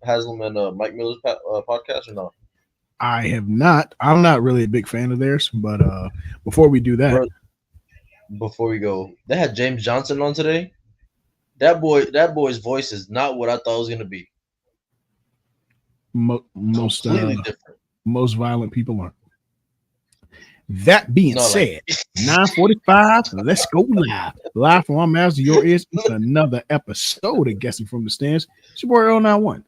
Haslam and Mike Miller's podcast or not? I have not. I'm not really a big fan of theirs, but before we do that, Bro, before we go, they had James Johnson on today. That boy's voice is not what I thought it was gonna be. most Completely different. most violent people are. That being No, like said, 9:45. Let's go live from our mouths to your ears. It's another episode of Guessing from the Stands. It's your boy Earl 91.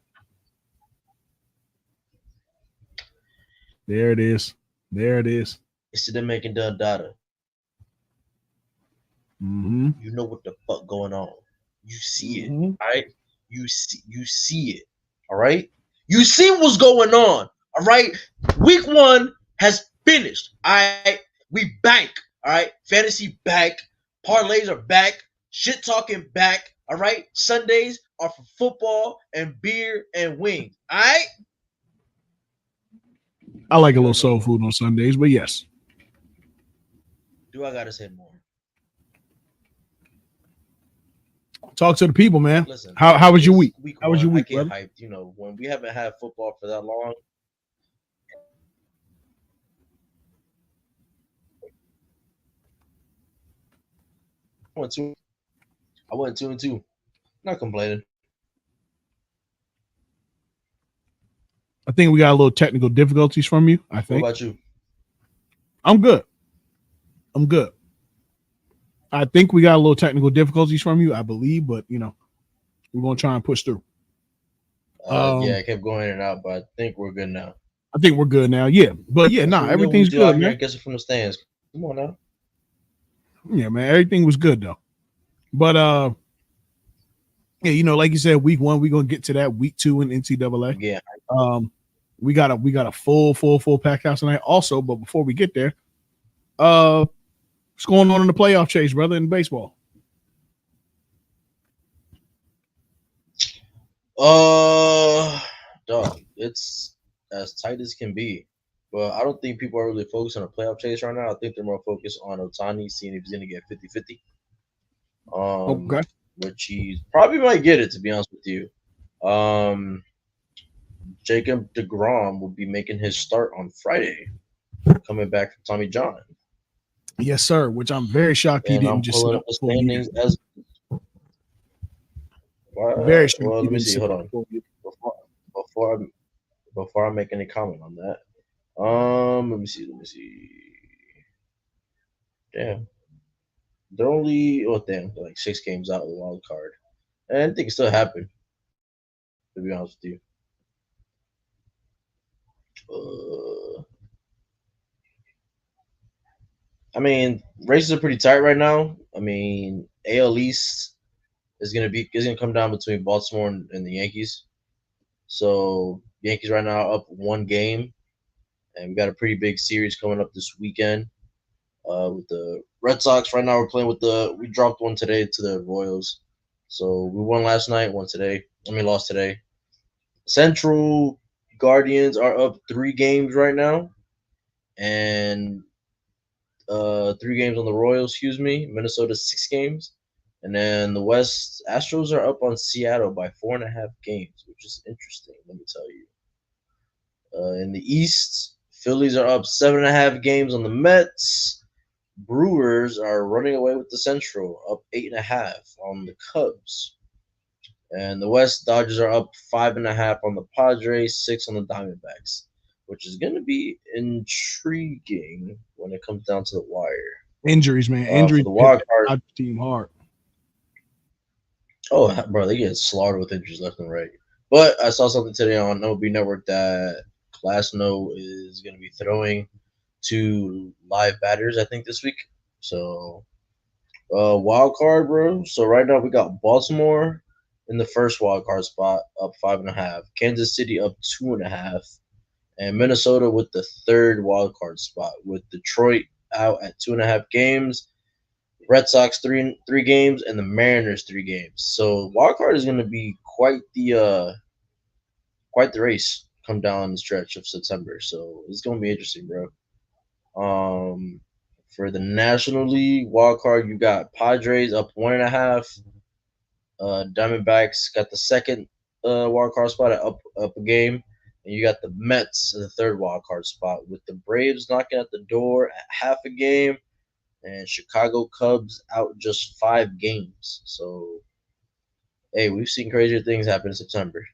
There it is. There it is. it's the making done data. Mm-hmm. You know what the fuck going on. You see it, Mm-hmm. all right? You see it, all right? You see what's going on, all right? Week 1 has finished, all right? We bank, all right? Fantasy back, parlays are back, shit talking back, all right? Sundays are for football and beer and wings, all right? I like a little soul food on Sundays, but yes. Do I gotta say more? Talk to the people, man. Listen, How was your it's week? week How was your one. I week, get brother? hyped. You know, when we haven't had football for that long, I went two. I went 2-2. Not complaining. I think we got a little technical difficulties from you. I What think about you? I'm good. I'm good. I think we got a little technical difficulties from you, I believe, but we're gonna try and push through. Yeah, Um, I kept going in and out, but I think we're good now. I think we're good now. Yeah, but yeah, That's nah, what we know we everything's do out good, here man. and guessing from the stands. Come on now. Yeah, man, everything was good though. But yeah, like you said, week 1, we're gonna get to that. Week 2 in NCAA. Yeah. Um, we got a full pack house tonight. Also, but before we get there, what's going on in the playoff chase, brother, in baseball? Dog, it's as tight as can be. But I don't think people are really focused on a playoff chase right now. I think they're more focused on Otani, seeing if he's going to get 50-50. Okay. Which he probably might get it, to be honest with you. Jacob DeGrom will be making his start on Friday, coming back from Tommy John. Yes, sir. Which I'm very shocked he And didn't I'm just sit pulling up up the for 4 years. standings as Very shocked well. he Let me didn't see. sit Hold up on. for 4 years. Before before I make any comment on that. Let me see. Let me see. Damn, they're only damn, they're like 6 games out of the wild card, and I think it still happened. To be honest with you, I mean races are pretty tight right now. I mean AL East is gonna come down between Baltimore and the Yankees. So Yankees right now up 1 game, and we got a pretty big series coming up this weekend. With the Red Sox right now, we're playing with we dropped one today to the Royals. So we won last night, won today. Lost today. Central Guardians are up 3 games right now, and 3 games on the Royals. Excuse me. Minnesota 6 games, and then the West Astros are up on Seattle by 4.5 games, which is interesting. Let me tell you. In the East, Phillies are up 7.5 games on the Mets. Brewers are running away with the Central, up 8.5 on the Cubs. And the West, Dodgers are up 5.5 on the Padres, 6 on the Diamondbacks, which is going to be intriguing when it comes down to the wire. Injuries, man. For Injuries the hit wild the card, Dodgers team hard. oh, bro, they get slaughtered with injuries left and right. But I saw something today on MLB Network that Glasnow is going to be throwing 2 live batters, I think, this week. So wild card, bro. So right now we got Baltimore in the first wild card spot, up 5.5. Kansas City up 2.5, and Minnesota with the third wild card spot, with Detroit out at 2.5 games, Red Sox three games, and the Mariners 3 games. So wild card is going to be quite the race come down the stretch of September. So it's going to be interesting, bro. For the National League wild card, you got Padres up 1.5. Diamondbacks got the second wild card spot at up a game, and you got the Mets in the third wild card spot with the Braves knocking at the door at half a game, and Chicago Cubs out just 5 games. So hey, we've seen crazier things happen in September.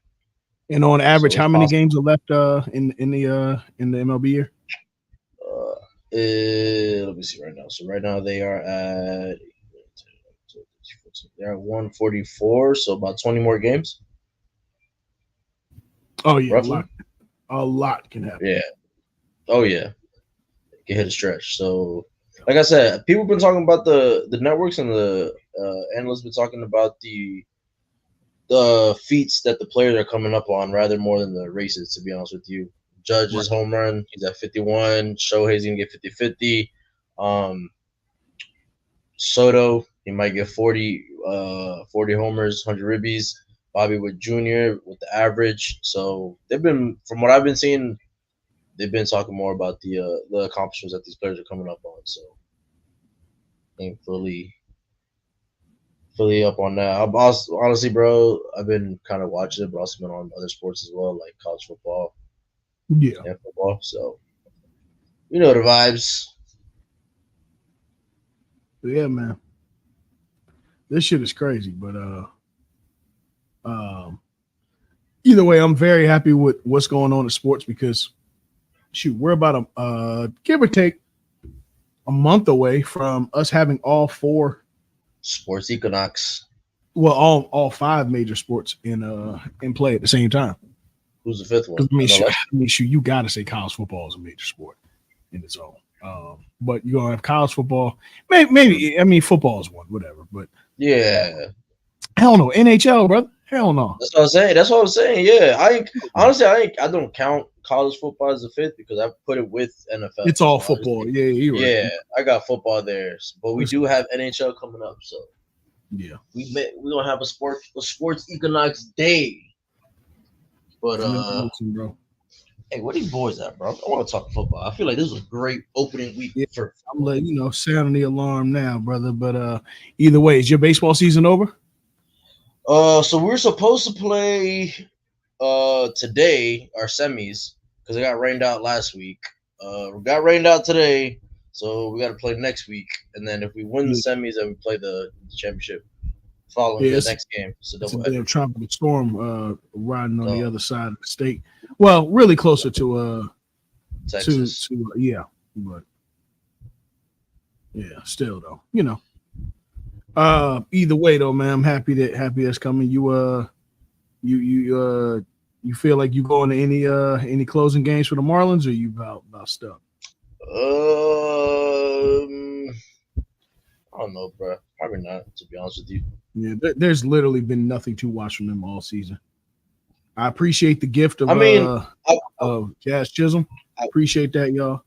And on average, So it's how many possible. games are left in the MLB year? Let me see right now. So right now they're at 144. So about 20 more games, Oh yeah, roughly. a lot can happen. Yeah. Oh yeah. Can hit a stretch. So like I said, people been talking about the networks and the analysts been talking about the feats that the players are coming up on rather more than the races. To be honest with you, Right. Judge's home run, he's at 51. Shohei's gonna get 50-50. Um, Soto, he might get 40 homers, 100 ribbies. Bobby Witt Jr. with the average. So they've been, from what I've been seeing, they've been talking more about the accomplishments that these players are coming up on. So ain't fully up on that. I'm also, honestly, bro, I've been kind of watching it, but also been on other sports as well, like college football Yeah. and football. So you know the vibes. Yeah, man. This shit is crazy, but um, either way, I'm very happy with what's going on in sports because shoot, we're about a give or take a month away from us having all four, Sports equinox. well, all five major sports in play at the same time. Who's the fifth one? Because MLS. shoot, you got to say college football is a major sport in its own. But you're gonna have college football. Maybe I mean football is one, whatever. But Yeah, hell no, NHL, brother. Hell no. that's what I'm saying. That's what I'm saying. Yeah, I don't count college football as a fifth because I put it with NFL. It's all So football. obviously, Yeah, you're right. yeah, I got football there, but we It's, do have NHL coming up. So yeah. we gonna have a sports equinox day. But Listen, bro. hey, where these boys at, bro? I want to talk football. I feel like this was a great opening week Yeah, for I'm football. letting sounding the alarm now, brother. But either way, is your baseball season over? So we're supposed to play today our semis because it got rained out last week. We got rained out today, so we got to play next week. And then if we win the Yeah, semis, then we play the championship following yeah the next game. It's a it's a doubleheader. damn tropical storm riding on the So other side of the state. Well, really closer Texas. yeah, but yeah, still though, either way though, man, I'm happy that's coming. You feel like you going to any closing games for the Marlins, or you about stuck? I don't know, bro. Probably not. To be honest with you. Yeah, there's literally been nothing to watch from them all season. I appreciate the gift I mean, I, of Jazz Chisholm. I, Appreciate that, y'all.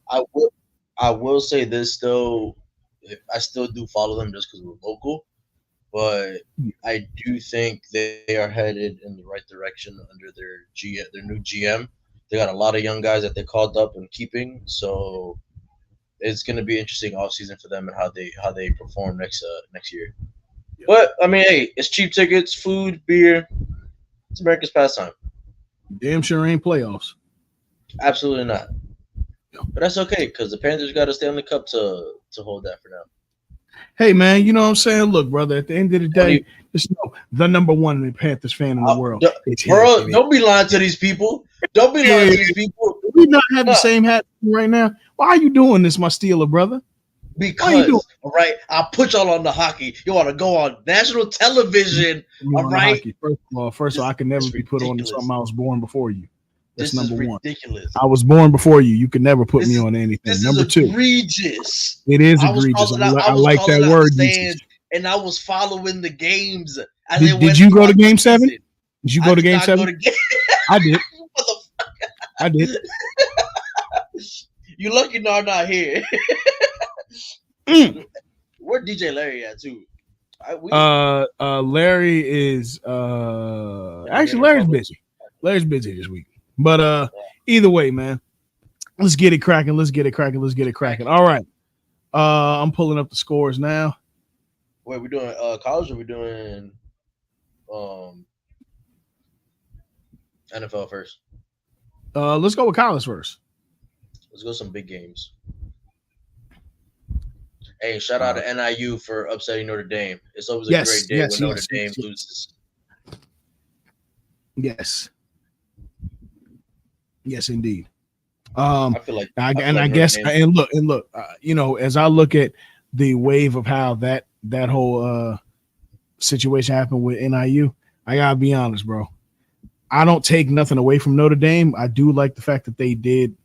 I will say this though. I still do follow them just because we're local, but I do think they are headed in the right direction under their new GM. They got a lot of young guys that they called up and keeping, so it's going to be interesting off season for them and how they perform next year. Yeah. But I mean, hey, it's cheap tickets, food, beer. It's America's pastime. Damn sure ain't playoffs. Absolutely not. Yeah. But that's okay because the Panthers got a Stanley Cup to hold that for now. Hey man, you know what I'm saying? Look, brother, at the end of the Don't day, even, just know the number one Panthers fan in the world. It's here, bro, baby. don't be lying to these people. Don't be lying Yeah, to these people. we not have the Nah, same hat right now. Why are you doing this, my Steeler brother? Why are you doing? because all right, I'll put y'all on the hockey. You want to go on national television, You all on the right? hockey? First of all, I could never It's be put on to something. ridiculous. I was born before you. That's This is number one. ridiculous. I was born before you. You could never put This me is on anything. this is Number two, egregious. it is I was egregious. calling out. I I was like that calling out the word stands, usage. and I was following the games as they Did went you go to throughout the Game Seven? season. Did you I go to did Game not go Seven? to game. I did. What I did. you lucky no, I'm not here. Mm. Where DJ Larry at too? We Larry is in the actually Dominican Larry's Republic. busy. Larry's busy this week. But either way, man, let's get it cracking. Let's get it cracking. Let's get it cracking. All right. I'm pulling up the scores now. Wait, we doing college or we doing um NFL first. Let's go with college first. Let's go some big games. Hey, shout out Uh, to NIU for upsetting Notre Dame. It's always a yes, great day yes, when Notre yes, Dame yes, yes, loses. yes, yes, indeed. I feel like And I Notre guess Dame. and look, as I look at the wave of how that whole situation happened with NIU, I gotta be honest, bro. I don't take nothing away from Notre Dame. I do like the fact that they did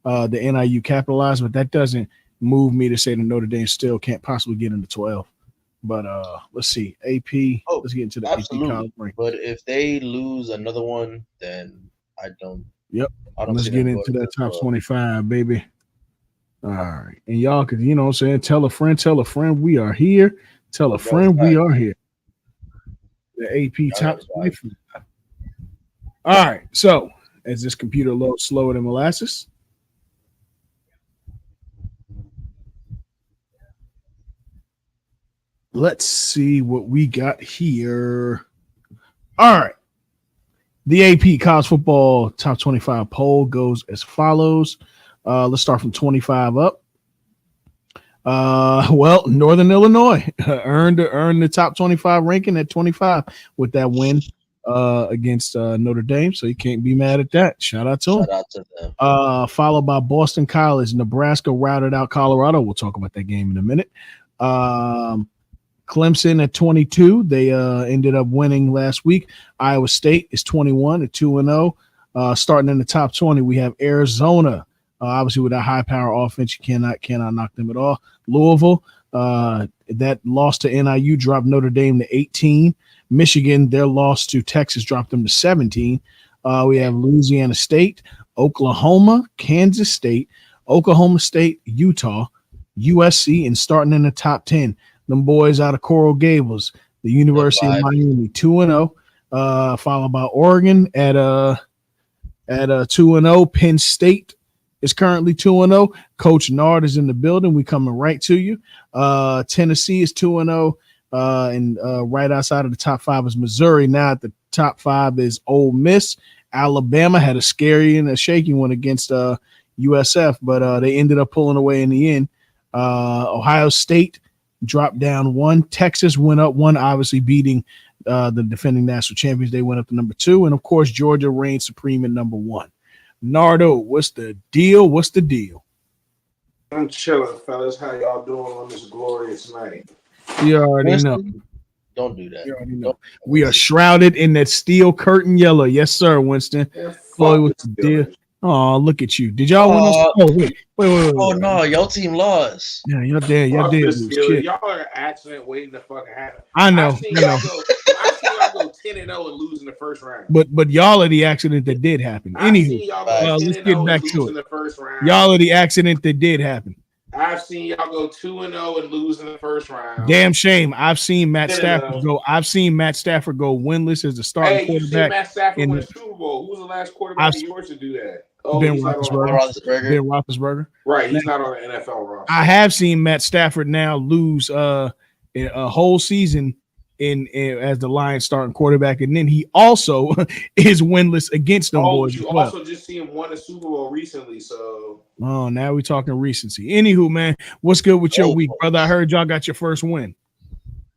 the NIU capitalize, but that doesn't move me to say that Notre Dame still can't possibly get into 12. But let's see. AP, Oh, let's get into the AP college absolutely. rank. But if they lose another one, then I don't. Yep. I don't Let's see get them into going that to top 12. 25, baby. All right. And y'all could, what I'm saying, tell a friend we are here. Tell a Y'all got us friend we back. are here. The AP Y'all got top us back. 25. All right. So, as this computer loads slower than molasses, let's see what we got here. All right. The AP college football top 25 poll goes as follows. Let's start from 25 up. Well, Northern Illinois earned the top 25 ranking at 25 with that win against Notre Dame. So you can't be mad at that. Shout out to them. Shout out to them. Followed by Boston College. Nebraska routed out Colorado. We'll talk about that game in a minute. Clemson at 22. They ended up winning last week. Iowa State is 21 at 2-0. Starting in the top 20, we have Arizona. Obviously, with that high power offense, you cannot knock them at all. Louisville, that loss to NIU dropped Notre Dame to 18. Michigan, their loss to Texas dropped them to 17. We have Louisiana State, Oklahoma, Kansas State, Oklahoma State, Utah, USC, and starting in the top 10, them boys out of Coral Gables, the University of Miami, 2-0, followed by Oregon at 2-0. Penn State is currently 2-0. Coach Nard is in the building. We coming right to you. Tennessee is 2-0. And right outside of the top 5 is Missouri. Now at the top 5 is Ole Miss. Alabama had a scary and a shaky one against USF, but they ended up pulling away in the end. Ohio State dropped down 1. Texas went up 1, obviously beating the defending national champions. They went up to number 2. And, of course, Georgia reigned supreme at number 1. Nardo, what's the deal? What's the deal? I'm chilling, fellas. How y'all doing on this glorious night? You already know. Don't do that. You already know. We are shrouded in that steel curtain yellow. Yes, sir, Winston. Yeah, Chloe, what's the deal? Oh, look at you. Did y'all win? Wait. Oh, no. Your team lost. Yeah, y'all did. Y'all are an accident waiting to fucking happen. I know. I've seen y'all go 10-0 and lose in the first round. But y'all are the accident that did happen. Anywho, let's get back to it. In the first round. Y'all are the accident that did happen. I've seen y'all go 2-0 and lose in the first round. Damn shame. I've seen Matt Stafford go winless as the starting quarterback. You seen Matt Stafford win a Super Bowl. Who was the last quarterback of yours to do that? Ben Roethlisberger. Right, he's not on the NFL roster. I have seen Matt Stafford now lose a whole season in as the Lions starting quarterback, and then he also is winless against them boys. You also just see him won a Super Bowl recently, so. Oh, now we're talking recency. Anywho, man, what's good with your week, brother? I heard y'all got your first win.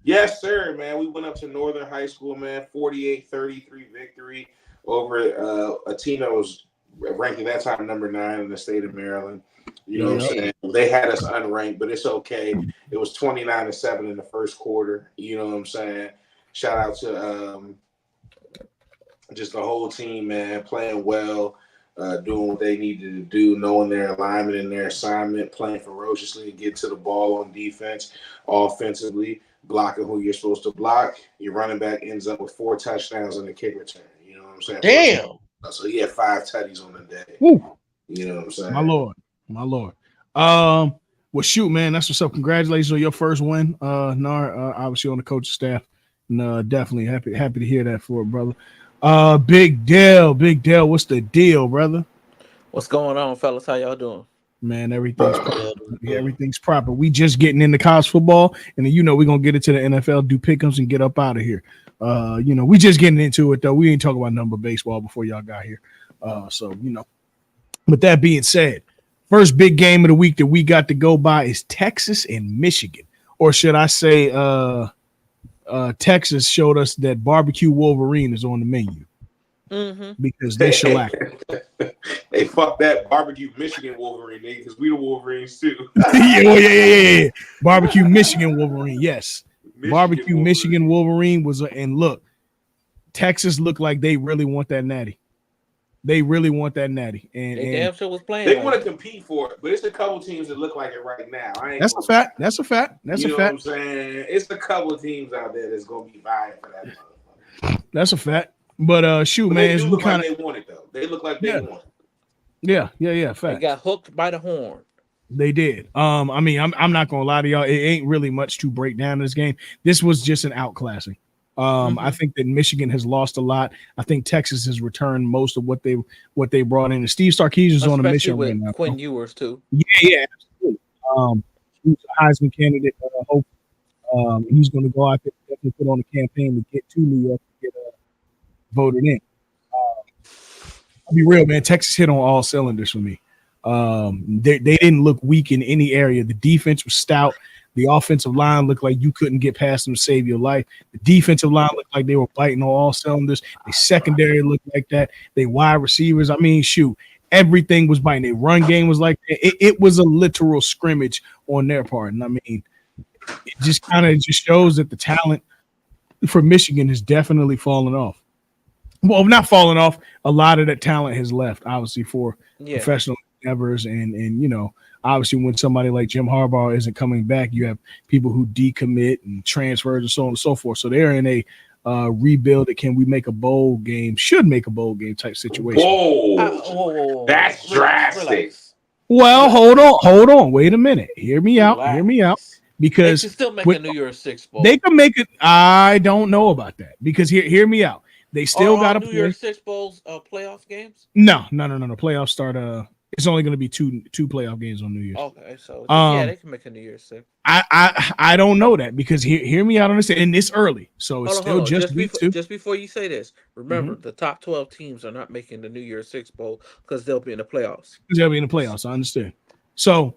Yes, sir, man. We went up to Northern High School, man. 48-33 victory over a team that was ranked at that time number 9 in the state of Maryland. You know what I'm saying? They had us unranked, but it's okay. It was 29-7 in the first quarter. You know what I'm saying? Shout out to just the whole team, man, playing well, doing what they needed to do, knowing their alignment and their assignment, playing ferociously to get to the ball on defense, offensively, blocking who you're supposed to block. Your running back ends up with 4 touchdowns and a kick return. You know what I'm saying? Damn. So he had 5 tutties on the day. Woo. You know what I'm saying? My lord. Well, shoot, man, that's what's up. Congratulations on your first win, Nar. Obviously on the coaching staff, and definitely happy to hear that for it, brother. Big Dale, what's the deal, brother? What's going on, fellas? How y'all doing? Man, everything's proper. We just getting into college football, and then we're gonna get into the NFL, do pick'ems, and get up out of here. We just getting into it though. We ain't talking about number baseball before y'all got here. With that being said, first big game of the week that we got to go by is Texas and Michigan, or should I say, Texas showed us that barbecue Wolverine is on the menu because they shellacked. They fucked that barbecue Michigan Wolverine, because we the Wolverines too. yeah. Barbecue Michigan Wolverine, yes. Barbecue Wolverine. Michigan Wolverine was, and look, Texas looked like they really want that natty. They really want that natty, and they damn sure was playing. They want to compete for it, but it's a couple teams that look like it right now. That's a fact. That's a fact. You know what I'm saying? It's a couple of teams out there that's gonna be vying for that motherfucker. That's a fact. But shoot, man, they do look like they want it though. They look like they want it. Yeah. Fact. They got hooked by the horn. They did. I'm not gonna lie to y'all. It ain't really much to break down this game. This was just an outclassing. I think that Michigan has lost a lot. I think Texas has returned most of what they brought in. And Steve Sarkisian's on a mission with right now. Quinn Ewers too. Yeah, absolutely. He's a Heisman candidate. Hope he's going to go out there and definitely put on a campaign to get to New York to get voted in. I'll be real, man. Texas hit on all cylinders for me. They didn't look weak in any area. The defense was stout. The offensive line looked like you couldn't get past them to save your life. The defensive line looked like they were biting on all cylinders. The secondary looked like that. They wide receivers, shoot, everything was biting. Their run game was like that. It was a literal scrimmage on their part. And it just kind of shows that the talent for Michigan has definitely fallen off. Well, not fallen off. A lot of that talent has left, obviously, for professional endeavors and obviously, when somebody like Jim Harbaugh isn't coming back, you have people who decommit and transfers and so on and so forth. So they're in a rebuild that can we make a bowl game, should make a bowl game type situation. Whoa, that's drastic. Well, hold on. Wait a minute. Hear me out. Because they can still make a New Year's Six bowl. They can make it. I don't know about that because hear me out. They still got to New Year's Six bowls playoff games. No. Playoffs start. It's only going to be two playoff games on New Year's. Okay, so they can make a New Year's Six. I don't know that because hear me out on this, and it's early, so it's still just week two. Just before you say this, remember the top 12 teams are not making the New Year's Six bowl because they'll be in the playoffs. They'll be in the playoffs. I understand. So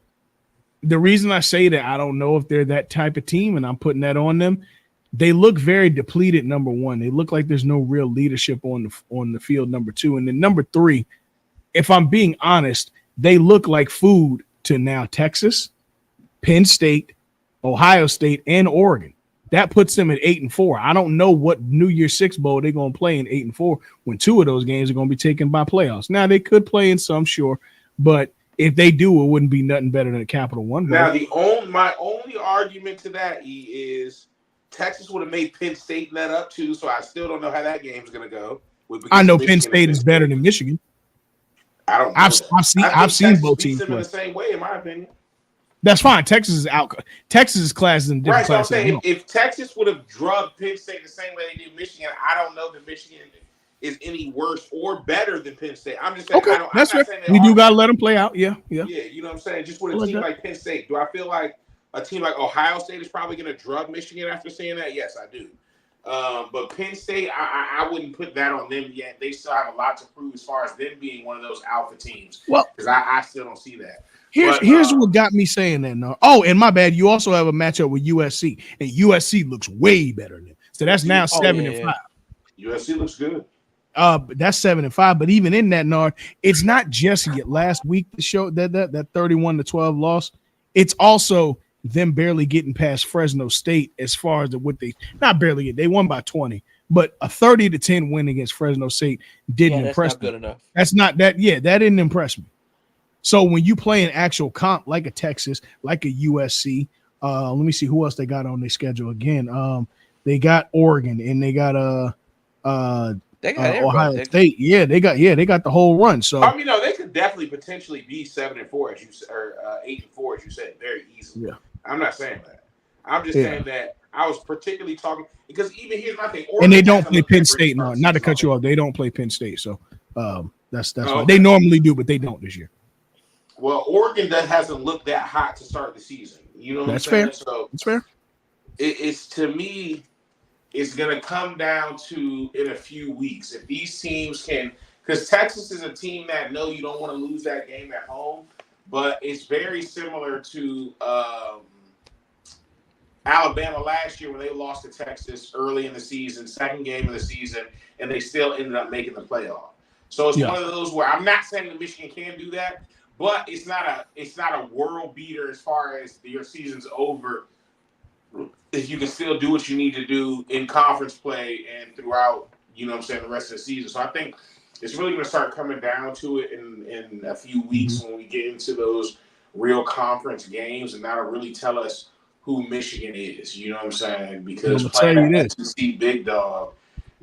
the reason I say that I don't know if they're that type of team, and I'm putting that on them. They look very depleted. Number one, they look like there's no real leadership on the field. Number two, and then number three. If I'm being honest, they look like food to now Texas, Penn State, Ohio State, and Oregon. That puts them at 8-4. I don't know what New Year's Six bowl they're going to play in 8-4 when two of those games are going to be taken by playoffs. Now they could play in some, sure, but if they do, it wouldn't be nothing better than a Capital One. Now my only argument to that is Texas would have made Penn State net up too, so I still don't know how that game's going to go. I know Penn State is better than Michigan. I don't. I've seen both teams play in the same way, in my opinion. That's fine. Texas is out. Texas class is in different classes. So I'm saying if Texas would have drugged Penn State the same way they did Michigan, I don't know that Michigan is any worse or better than Penn State. I'm just saying. Okay, that's right. You do gotta let them play out. Yeah. You know what I'm saying? Just with a team like Penn State, do I feel like a team like Ohio State is probably going to drug Michigan after seeing that? Yes, I do. But Penn State, I wouldn't put that on them yet. They still have a lot to prove as far as them being one of those alpha teams. Well, because I still don't see that. Here's what got me saying that. No. Oh, and my bad. You also have a matchup with USC, and USC looks way better than them. So that's now 7-5. USC looks good. That's 7-5. But even in that, Nard, it's not just last week the show that 31-12 loss. It's also them barely getting past Fresno State as far as what they not barely get. They won by 20, but a 30-10 win against Fresno State didn't impress me. That's not good enough. That's not that. Yeah, that didn't impress me. So when you play an actual comp like a Texas, like a USC, let me see who else they got on their schedule again. They got Oregon and they got Ohio State. Yeah, they got the whole run. So I mean, no, they could definitely potentially be 7-4 as you or 8-4 as you said, very easily. Yeah. I'm not saying that. I'm just saying that I was particularly talking because even here's my thing. Oregon and they don't play Penn State. No, not to cut you off. They don't play Penn State. So that's why they normally do, but they don't this year. Well, Oregon hasn't looked that hot to start the season. You know what I'm saying? Fair. So that's fair. It's to me, is going to come down to in a few weeks. If these teams can, because Texas is a team that no, you don't want to lose that game at home, but it's very similar to Alabama last year when they lost to Texas early in the season, second game of the season, and they still ended up making the playoff. So it's one of those where I'm not saying that Michigan can do that, but it's not a world beater as far as your season's over. If you can still do what you need to do in conference play and throughout, the rest of the season. So I think it's really going to start coming down to it in a few weeks when we get into those real conference games, and that'll really tell us who Michigan is. You know what I'm saying? Because playing an SEC big dog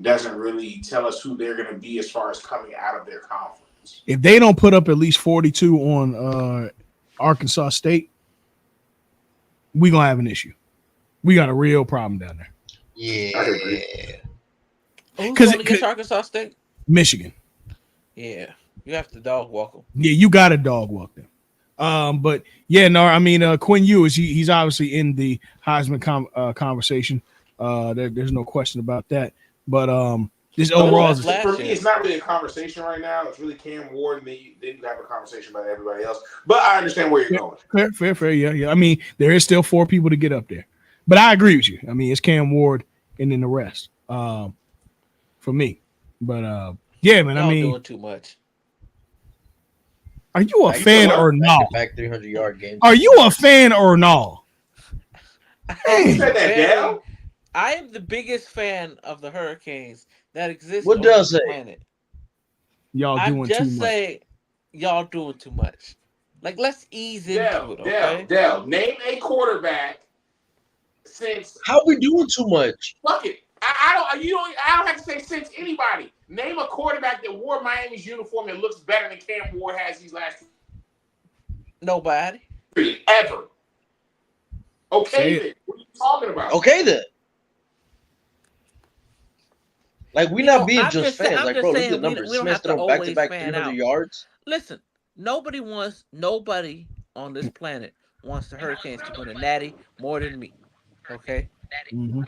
doesn't really tell us who they're going to be as far as coming out of their conference. If they don't put up at least 42 on Arkansas State, we're going to have an issue. We got a real problem down there. Yeah. Who's going against Arkansas State? Michigan. Yeah. You have to dog walk them. Yeah, you got to dog walk them. But yeah, no, I mean, Quinn Ewers, he's obviously in the Heisman conversation. There's no question about that. But this overall, for me, it's not really a conversation right now. It's really Cam Ward, and then you have a conversation about everybody else. But I understand where you're going. Fair. Yeah. I mean, there is still 4 people to get up there. But I agree with you. I mean, it's Cam Ward and then the rest for me. But yeah, man. Y'all I mean, doing too much. Are you a fan or no? Back 300-yard games. Are you a fan or no? You said that down. I am the biggest fan of the Hurricanes that exist on the planet. Y'all doing too much. I just say y'all doing too much. Like, let's ease into it, okay? Dell, name a quarterback since. How we doing too much? Fuck it. I don't have to say since anybody. Name a quarterback that wore Miami's uniform and looks better than Cam Ward has these last 2. Nobody. Ever. Okay, then. What are you talking about? Okay, then. Like, we not being just fans. Like, bro, look at the numbers. Smith's throwing back-to-back 300 yards. Listen, nobody on this planet wants the Hurricanes to win a natty more than me. Okay? Mm-hmm.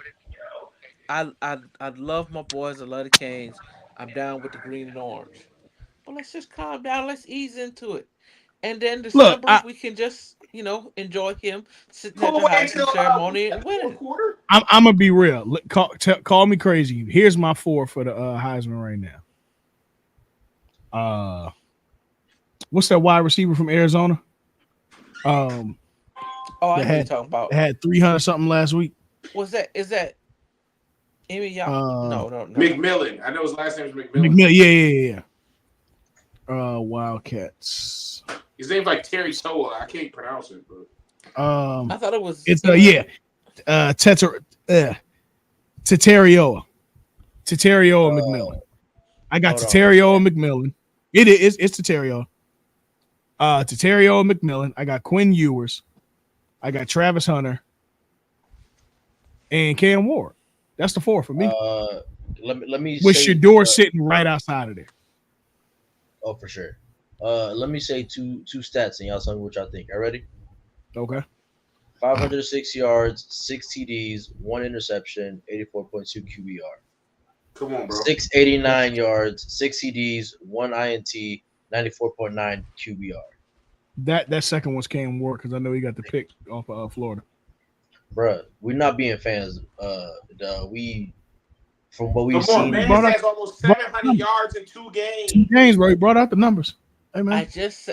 I love my boys. I love the Canes. I'm down with the green and orange. But let's just calm down. Let's ease into it. And then December, we can just, enjoy him sitting at the Heisman ceremony and winning. I'm going to be real. Call me crazy. Here's my 4 for the Heisman right now. What's that wide receiver from Arizona? I know you're talking about. Had 300-something last week. Is that No. McMillan. I know his last name is McMillan. Yeah. Wildcats. His name's like Terry Soa. I can't pronounce it, but I thought it was. It's Teterioa McMillan. I got Teterioa McMillan. It's Teterioa. Teterioa McMillan. I got Quinn Ewers. I got Travis Hunter and Cam Ward. That's the 4 for me. Let me. With Shador sitting right outside of there. Oh, for sure. Let me say two stats, and y'all tell me what y'all think. Are you ready? Okay. 506 yards, 6 TDs, 1 interception, 84.2 QBR. Come on, bro. 689 yards, 6 TDs, 1 INT, 94.9 QBR. That second one's Cam Ward because I know he got the pick off of Florida. Bruh, we're not being fans. From what we've seen, man, has almost 700 yards in 2 games. 2 games, bro. He brought out the numbers. Hey, man. I just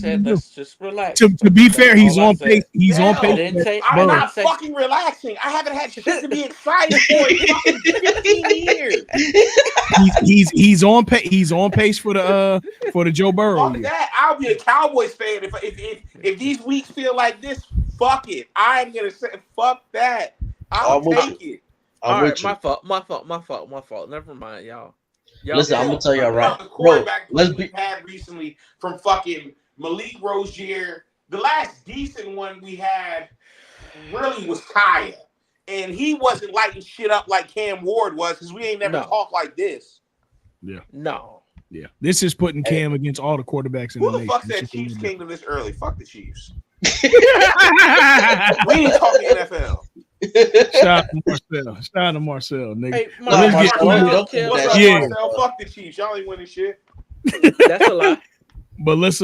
said let's just relax. To be fair, he's on pace. He's on pace. I'm not fucking relaxing. I haven't had shit to be excited for in fucking 15 years. He's on pace. He's on pace for the Joe Burrow. Fuck that. I'll be a Cowboys fan if these weeks feel like this. Fuck it. I'm gonna say fuck that. I'll take it. All right, my fault. Never mind, y'all. Listen, I'm gonna tell y'all right. The quarterback we've had recently from fucking Malik Rozier. The last decent one we had really was Kaya, and he wasn't lighting shit up like Cam Ward was because we ain't never talked like this. Yeah. No. Yeah. This is putting Cam against all the quarterbacks in the nation. Who the fuck said Chiefs Kingdom this early? Fuck the Chiefs. We ain't talking NFL. Shout out to Marcel. Shout out to Marcel, nigga. Hey, But let's get Marcel, Marcel, don't tell do What's that up, yeah. shit. Marcel? Fuck the Chiefs. Y'all ain't winning shit. that's a lie. But let's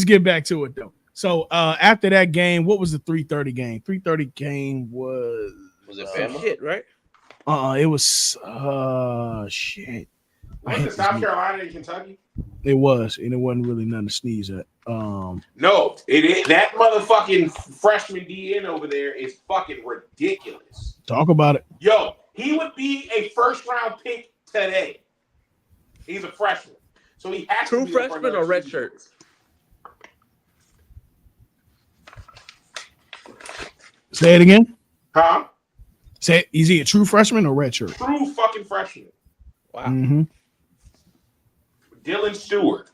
get back to it though. So after that game, what was the 3:30 game? 3:30 game was it Some Bama? shit, right? it was shit. I Was hate it this South game. Carolina and Kentucky? It was, and it wasn't really nothing to sneeze at. No, it is. That motherfucking freshman DN over there is fucking ridiculous. Talk about it. Yo, he would be a first round pick today. He's a freshman, so he has True to be there for freshman another or red 2 shirt? years. Say it again. Huh? Say, is he a true freshman or redshirt? True fucking freshman. Wow. Mm-hmm. Dylan Stewart.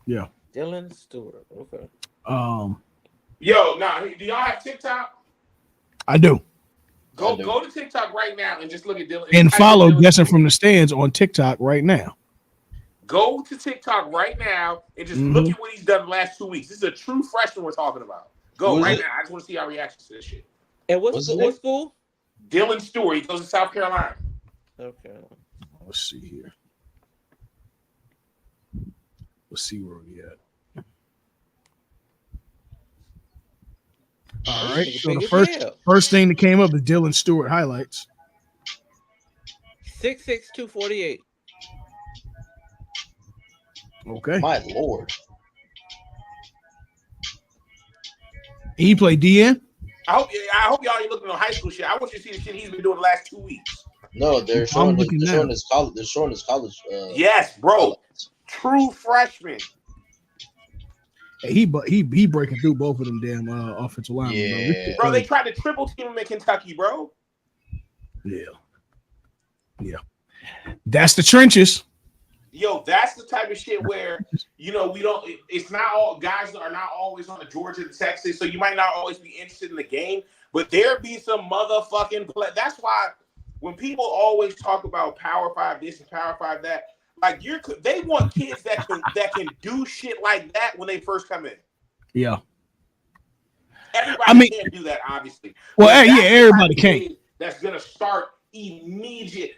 Yeah. Dylan Stewart. Okay. Yo, nah, do y'all have TikTok? I do. Go to TikTok right now and just look at Dylan. And type in follow Dylan Guessing Stewart. from the Stands on TikTok right now. Go to TikTok right now and just look at what he's done the last 2 weeks. This is a true freshman we're talking about. Go right now. I just want to see our reactions to this shit. And what school? Dylan Stewart. He goes to South Carolina. Okay. Let's see here. Let's see where we at. All right. So the first thing that came up is Dylan Stewart highlights. 6'6", 248. Okay. My lord. He played DN. I hope y'all ain't looking at high school shit. I want you to see the shit he's been doing the last 2 weeks. No, they're showing his college. They're showing his college. Yes, bro. College. True freshman. Hey, he breaking through both of them damn offensive linemen. Yeah. Bro, they tried to triple team him in Kentucky, bro. Yeah. That's the trenches. Yo, that's the type of shit where, we don't, it's not all, guys are not always on the Georgia and Texas, so you might not always be interested in the game, but there be some motherfucking play. That's why when people always talk about Power 5 this and Power 5 that, like they want kids that can do shit like that when they first come in. Yeah. Everybody can't do that, obviously. Well, everybody can't. That's gonna start immediate.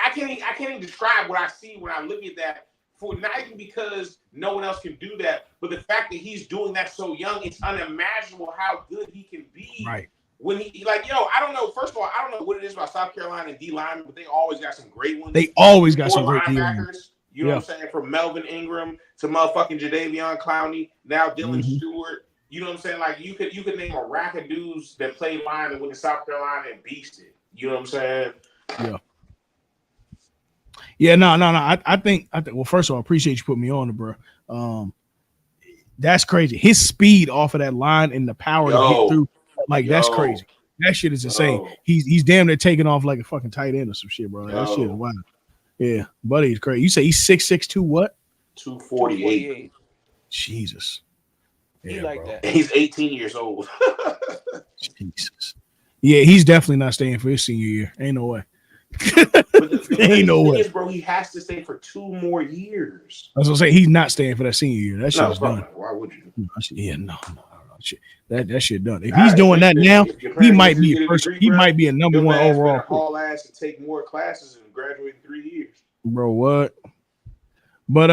I can't even describe what I see when I look at that. For not even because no one else can do that, but the fact that he's doing that so young, it's unimaginable how good he can be. Right. When I don't know. First of all, I don't know what it is about South Carolina and D linemen, but they always got some great ones. They always got some great linebackers. You know what I'm saying? From Melvin Ingram to motherfucking Jadeveon Clowney, now Dylan Stewart. You know what I'm saying? Like you could name a rack of dudes that played line and went to South Carolina and beasted. You know what I'm saying? Yeah. Yeah, no. I think. Well, first of all, I appreciate you putting me on it, bro. That's crazy. His speed off of that line and the power to hit through, that's crazy. That shit is insane. He's damn near taking off like a fucking tight end or some shit, bro. That shit is wild. Yeah, buddy, he's crazy. You say he's 6'6", 2 what? 248. Jesus. He like bro. that. He's 18 years old. Jesus. Yeah, he's definitely not staying for his senior year. Ain't no way. Ain't no way, bro. He has to stay for 2 more years. I was gonna say he's not staying for that senior year. That shit's done. Why would you? No. Shit. That shit done. If he's doing that now, he might be first. He might be a number 1 overall. Haul ass and take more classes and graduate in 3 years. Bro, what? But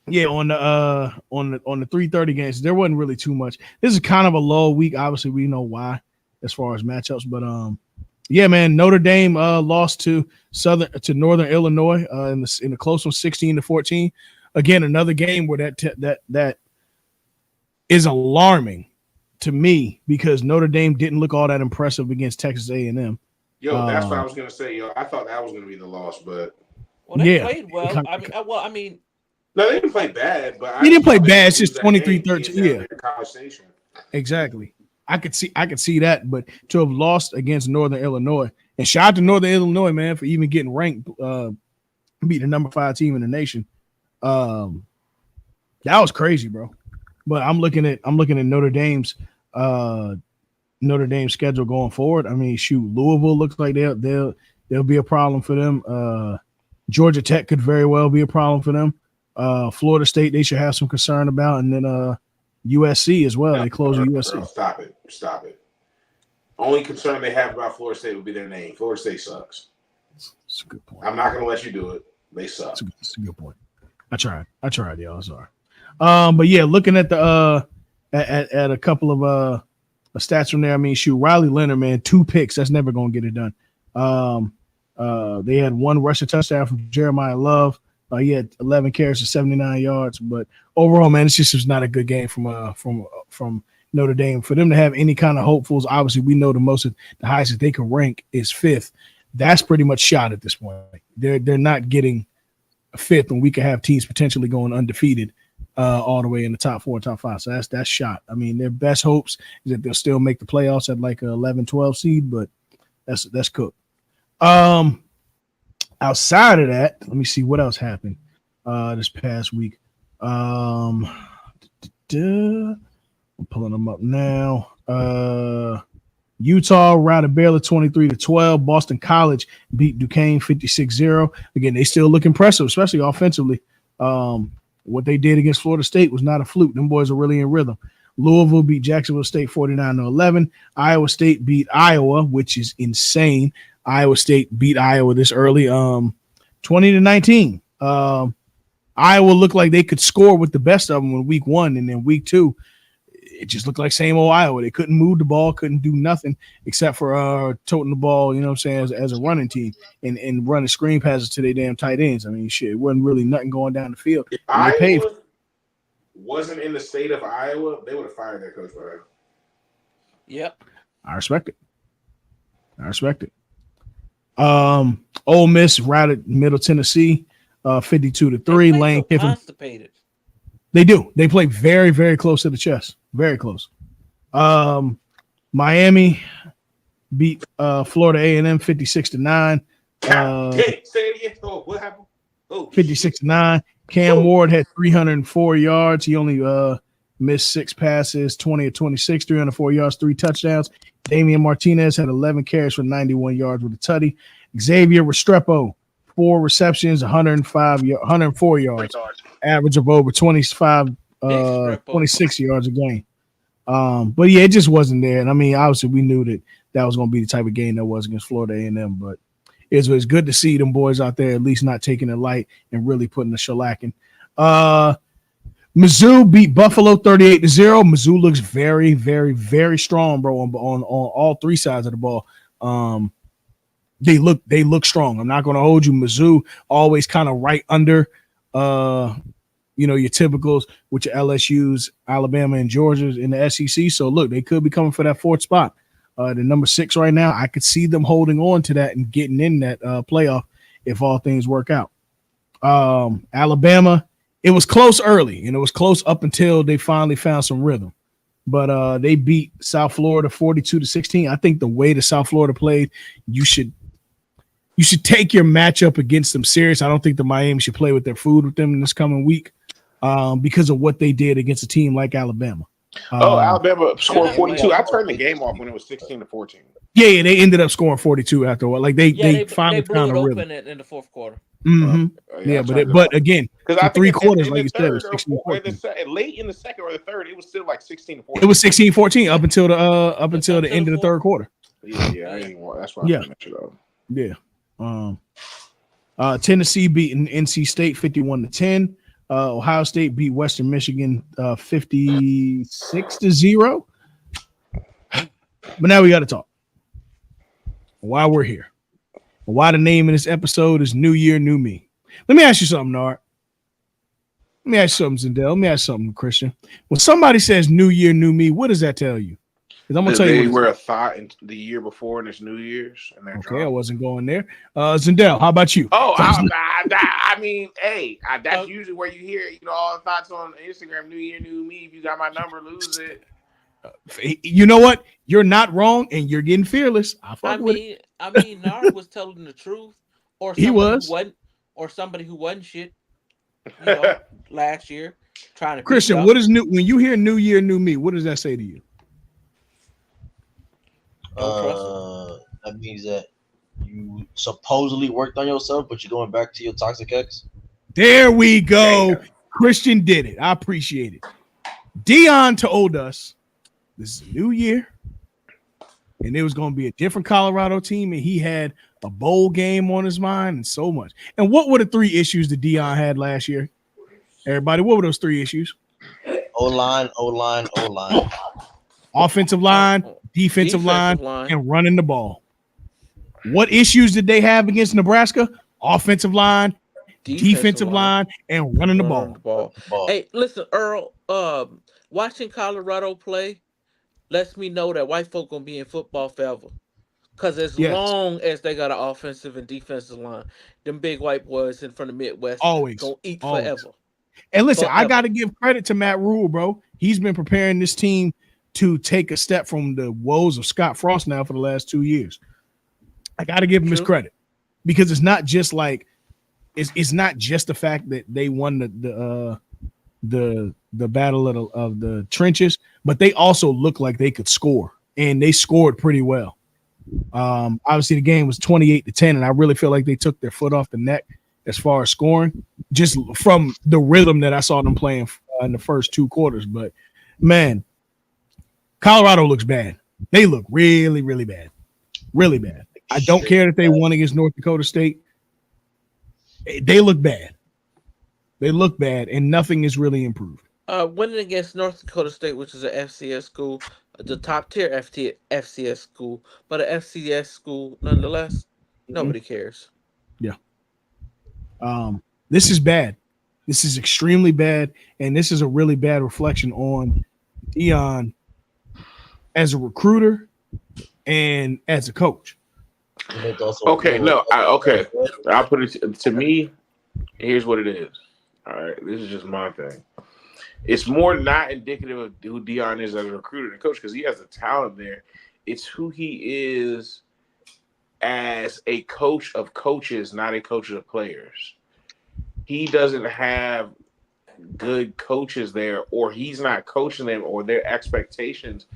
yeah, on the 3:30 games, there wasn't really too much. This is kind of a low week. Obviously, we know why as far as matchups, but yeah, man, Notre Dame lost to Northern Illinois in the close one, 16-14. Again, another game where that is alarming to me because Notre Dame didn't look all that impressive against Texas A&M. Yo, that's what I was gonna say. Yo, I thought that was gonna be the loss, but they played well. I mean, no, they didn't play bad, but they didn't play bad. It's just 23-13. Yeah, conversation. Exactly. I could see that, but to have lost against Northern Illinois, and shout out to Northern Illinois, man, for even getting ranked, beat the number 5 team in the nation. That was crazy, bro. But I'm looking at Notre Dame's schedule going forward. I mean, shoot, Louisville looks like they'll be a problem for them. Georgia Tech could very well be a problem for them. Florida State they should have some concern about, and then USC as well. They closed Girl, USC. stop it. Stop it. Only concern they have about Florida State would be their name. Florida State sucks. That's a good point. I'm not going to let you do it. They suck. That's a good point. I tried, y'all. Sorry. But yeah, looking at the at a couple of stats from there. I mean, shoot, Riley Leonard, man, 2 picks. That's never gonna get it done. They had 1 rushing touchdown from Jeremiah Love. He had 11 carries for 79 yards. But overall, man, it's just not a good game from Notre Dame. For them to have any kind of hopefuls, obviously we know the highest that they can rank is 5th. That's pretty much shot at this point. They're not getting a 5th when we could have teams potentially going undefeated all the way in the top 4, top 5. So that's shot. I mean, their best hopes is that they'll still make the playoffs at like a 11, 12 seed, but that's cooked. Outside of that, let me see what else happened this past week. I'm pulling them up now. Utah routed Baylor 23-12. Boston College beat Duquesne 56-0. Again, they still look impressive, especially offensively. What they did against Florida State was not a fluke. Them boys are really in rhythm. Louisville beat Jacksonville State 49-11. Iowa State beat Iowa, which is insane. Iowa State beat Iowa this early, 20-19. Iowa looked like they could score with the best of them in week 1, and then week 2, it just looked like same old Iowa. They couldn't move the ball, couldn't do nothing except for toting the ball, you know what I'm saying, as a running team and running screen passes to their damn tight ends. I mean, shit, it wasn't really nothing going down the field. If Iowa wasn't in the state of Iowa, they would have fired their coach by now. Yep. I respect it. Ole Miss routed Middle Tennessee 52-3. Lane Kiffin. Constipated. They do. They play very, very close to the chest. Very close. Miami beat Florida A&M 56-9. Say it again. Oh, what happened? 56-9. Cam Ward had 304 yards. He only missed 6 passes, 20 of 26, 304 yards, 3 touchdowns. Damian Martinez had 11 carries for 91 yards with a tutty. Xavier Restrepo, 4 receptions, 104 yards, average of over 26 yards a game. But yeah, it just wasn't there. And I mean, obviously, we knew that was going to be the type of game that was against Florida A&M. But it's good to see them boys out there at least not taking it light and really putting the shellacking. Mizzou beat Buffalo 38-0. Mizzou looks very, very, very strong, bro, on all 3 sides of the ball. They look strong. I'm not going to hold you. Mizzou always kind of right under, your typicals, which are LSU's, Alabama, and Georgia's in the SEC. So look, they could be coming for that 4th spot. The number 6 right now, I could see them holding on to that and getting in that playoff if all things work out. Alabama, it was close early, and it was close up until they finally found some rhythm. But they beat South Florida 42-16. I think the way that South Florida played, you should take your matchup against them serious. I don't think the Miami should play with their food with them in this coming week because of what they did against a team like Alabama. Alabama scored 42. I turned the game off when it was 16-14. Yeah, they ended up scoring 42 after a while. Like they finally blew found it a open rhythm in the 4th quarter. Mm-hmm. But again, for 3 quarters, like you said, it was 16-14. Late in the second or the third, it was still like 16-14. It was 16-14 up until the end of the 3rd quarter. Yeah, that's why I finished it up. Yeah. Tennessee beating NC State 51-10. Ohio State beat Western Michigan 56-0. But now we got to talk. Why we're here. Why the name of this episode is New Year, New Me. Let me ask you something, Nard. Let me ask you something, Zendel. Let me ask you something, Christian. When somebody says New Year, New Me, what does that tell you? Because I'm gonna tell you, they were a thought in the year before, and it's New Year's. And okay, I wasn't going there. Zendel, how about you? Oh, I mean, hey, that's usually where you hear, all the thoughts on Instagram. New Year, New Me. If you got my number, lose it. You know what? You're not wrong, and you're getting fearless. I mean, Nard was telling the truth, or somebody who wasn't shit. Last year, trying to. Christian, what is new when you hear New Year, New Me? What does that say to you? That means that you supposedly worked on yourself, but you're going back to your toxic ex. There we go. Christian did it. I appreciate it. Dion told us this is a new year, and it was going to be a different Colorado team, and he had a bowl game on his mind and so much. And what were the three issues that Dion had last year? Everybody, what were those three issues? O line, O line, O line. Offensive line, defensive line, Defensive line, and running the ball. What issues did they have against Nebraska? Offensive line, defensive defensive line, line, and running the ball. running the ball. Ball. Hey, listen, Earl. Watching Colorado play lets me know that white folk gonna be in football forever. Cause as Yes, long as they got an offensive and defensive line, them big white boys in from the Midwest always, gonna eat always. forever, And listen, I got forever. to give credit to Matt Rule, bro. He's been preparing this team to take a step from the woes of Scott Frost now for the last 2 years. I got to give him his True. credit because it's not just like it's not just the fact that they won the battle of the trenches, but they also look like they could score, and they scored pretty well. Obviously, the game was 28-10, and I really feel like they took their foot off the neck as far as scoring, just from the rhythm that I saw them playing in the first two quarters. But man, Colorado looks bad. They look really, really bad, really bad. I don't care that they won against North Dakota State. They look bad. They look bad, and nothing is really improved. Winning against North Dakota State, which is a FCS school, the top tier FCS school, but a FCS school nonetheless. Mhm. Nobody cares. Yeah. This is bad. This is extremely bad, and this is a really bad reflection on Dion as a recruiter and as a coach. Okay, no, okay. I'll put it to me. Here's what it is. All right, this is just my thing. It's more not indicative of who Dion is as a recruiter and coach because he has the talent there. It's who he is as a coach of coaches, not a coach of players. He doesn't have good coaches there, or he's not coaching them, or their expectations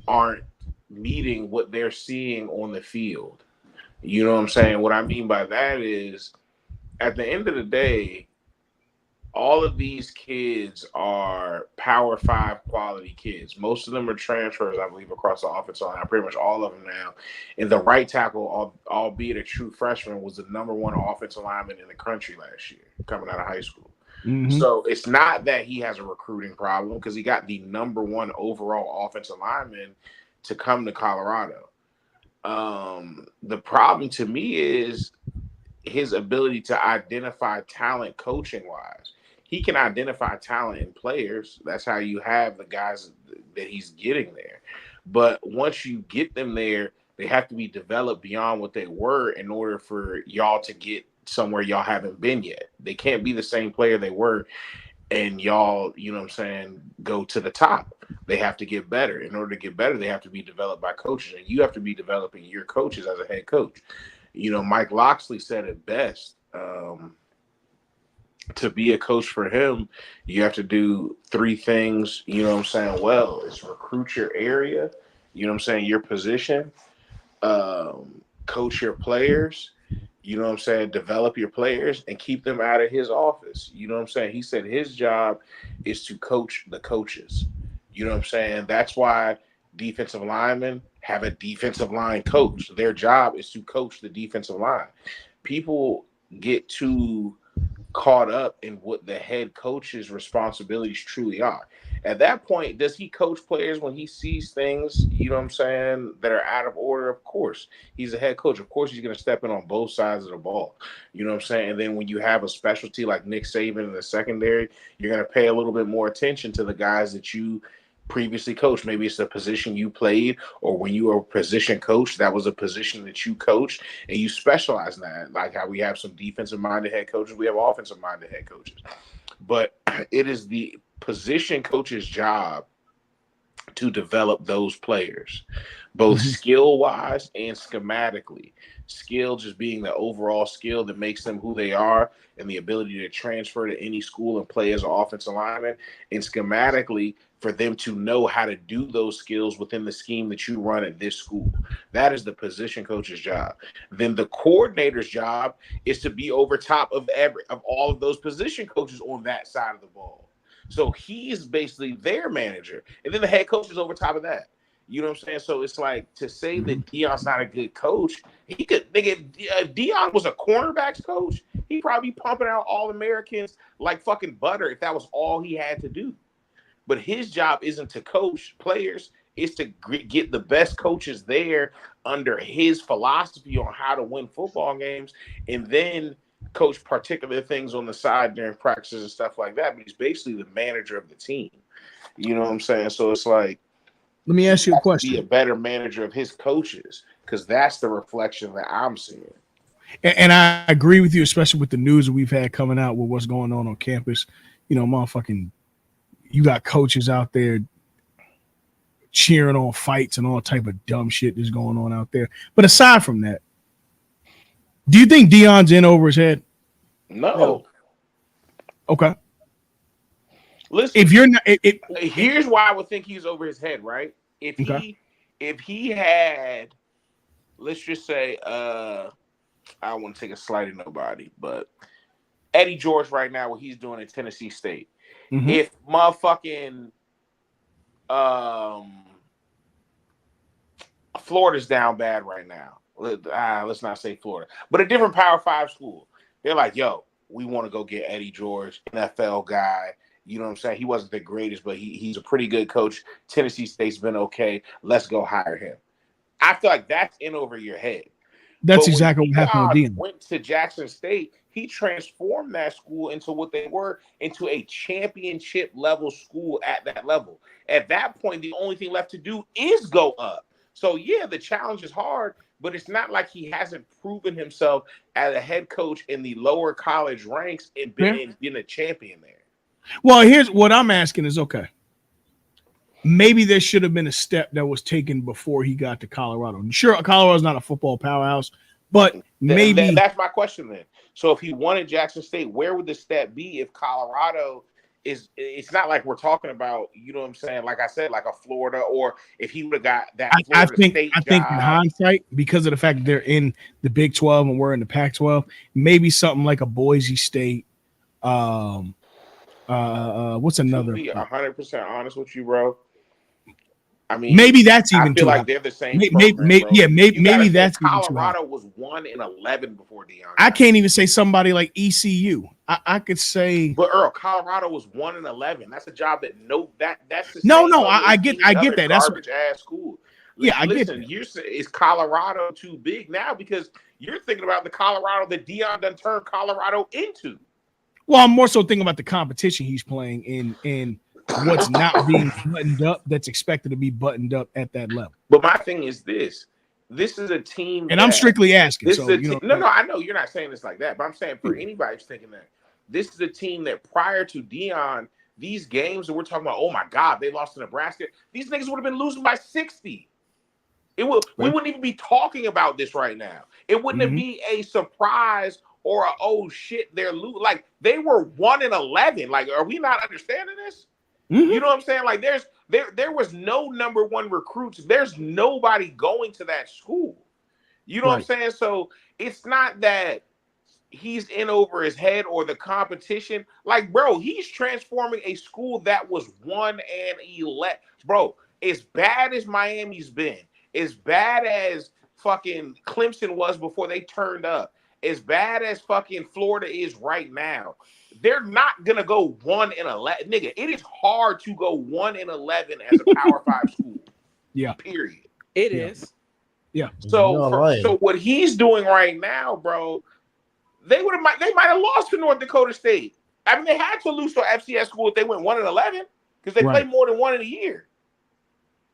aren't meeting what they're seeing on the field. You know what I'm saying? What I mean by that is at the end of the day, all of these kids are Power Five quality kids. Most of them are transfers, I believe, across the offensive line. Pretty much all of them now. And the right tackle, albeit a true freshman, was the number one offensive lineman in the country last year, coming out of high school. Mm-hmm. So it's not that he has a recruiting problem because he got the number one overall offensive lineman to come to Colorado. The problem to me is his ability to identify talent coaching wise. He can identify talent in players. That's how you have the guys that he's getting there. But once you get them there, they have to be developed beyond what they were in order for y'all to get somewhere y'all haven't been yet. They can't be the same player they were and y'all, you know what I'm saying, go to the top. They have to get better. In order to get better, they have to be developed by coaches. And you have to be developing your coaches as a head coach. You know, Mike Loxley said it best. To be a coach for him, you have to do three things, you know what I'm saying, well. It's recruit your area, you know what I'm saying, your position, coach your players, you know what I'm saying, develop your players and keep them out of his office. You know what I'm saying? He said his job is to coach the coaches. You know what I'm saying? That's why defensive linemen have a defensive line coach. Their job is to coach the defensive line. People get too caught up in what the head coach's responsibilities truly are. At that point, does he coach players when he sees things, you know what I'm saying, that are out of order? Of course. He's a head coach. Of course, he's going to step in on both sides of the ball. You know what I'm saying? And then when you have a specialty like Nick Saban in the secondary, you're going to pay a little bit more attention to the guys that you previously coached. Maybe it's the position you played, or when you were a position coach, that was a position that you coached and you specialize in that. Like how we have some defensive minded head coaches, we have offensive minded head coaches. But it is the position coach's job to develop those players, both Mm-hmm. skill wise and schematically. Skill just being the overall skill that makes them who they are and the ability to transfer to any school and play as an offensive lineman, and schematically for them to know how to do those skills within the scheme that you run at this school. That is the position coach's job. Then the coordinator's job is to be over top of all of those position coaches on that side of the ball. So he's basically their manager, and then the head coach is over top of that. You know what I'm saying? So it's like to say Mhm. that Dion's not a good coach. He could, nigga, Dion was a cornerbacks coach. He probably pumping out all Americans like fucking butter if that was all he had to do. But his job isn't to coach players; it's to get the best coaches there under his philosophy on how to win football games, and then coach particular things on the side during practices and stuff like that. But he's basically the manager of the team. You know what I'm saying? So it's like Let me he ask you a has to be a question. better manager of his coaches because that's the reflection that I'm seeing. And I agree with you, especially with the news we've had coming out with what's going on campus. Motherfucking, you got coaches out there cheering on fights and all type of dumb shit that's going on out there. But aside from that, do you think Dion's in over his head? No, No. Okay. listen. If you're not, Here's why I would think he's over his head, right? okay. If he had, let's just say, I don't want to take a slight at nobody, but Eddie George right now, what he's doing at Tennessee State. Mm-hmm. If motherfucking um Florida's down bad right now. Let's not say Florida, but a different Power Five school. They're like, yo, we want to go get Eddie George, NFL guy. You know what I'm saying? He wasn't the greatest, but he's a pretty good coach. Tennessee State's been okay. Let's go hire him. I feel like that's in over your head. That's But when exactly what happened with Dion Dion. went to Jackson State, he transformed that school into what they were, into a championship level school at that level. At that point, the only thing left to do is go up. So yeah, the challenge is hard, but it's not like he hasn't proven himself as a head coach in the lower college ranks Yeah. and been a champion there. Well, here's what I'm asking is okay. Maybe there should have been a step that was taken before he got to Colorado. Sure, Colorado's not a football powerhouse, but maybe That's my question then. So if he wanted Jackson State, where would the step be if Colorado is? It's not like we're talking about, you know what I'm saying? Like I said, like a Florida, or if he would have got I, that I Florida think State I think in job. hindsight, because of the fact that they're in the Big 12 and we're in the Pac 12, maybe something like a Boise State. Um, what's To another? be 100% honest with you, bro, I mean, Maybe that's I even feel too high. like they're the same program, bro. Yeah, You got to maybe think that's even too high. Colorado was 1-11 before Dion I got can't there. even say somebody like ECU. I could say But Earl, Colorado was 1-11. That's a job that that's the no, same no. level I as get any other that. That's what, garbage ass school. yeah, I get Listen, that. is Colorado too big now because you're thinking about the Colorado that Dion done turned Colorado into. Well, I'm more so thinking about the competition he's playing in what's not being buttoned up that's expected to be buttoned up at that level. But my thing is this: this is a team And I'm that strictly asking. this is So, a team. No, no, I know you're not saying this like that, but I'm saying for anybody who's thinking that this is a team that prior to Dion, these games that we're talking about, oh my God, they lost to Nebraska. These niggas would have been losing by 60. We wouldn't even be talking about this right now. It wouldn't mm-hmm. be a surprise or a oh shit, they're losing. Like they were 1-11. Like, are we not understanding this? Mm-hmm. You know what I'm saying? Like there was no number one recruits. There's nobody going to that school. You know what I'm Right. saying? So it's not that he's in over his head or the competition. Like, bro, he's transforming a school that was 1-11. Bro, as bad as Miami's been, as bad as fucking Clemson was before they turned up, as bad as fucking Florida is right now, they're not gonna go 1-11. Nigga, it is hard to go 1-11 as a Power Five school. Yeah. Period. It Yeah. is. Yeah. So You're lying. so what he's doing right now, bro, they might have lost to North Dakota State. I mean, they had to lose to an FCS school if they went 1-11 because they Right. played more than one in a year.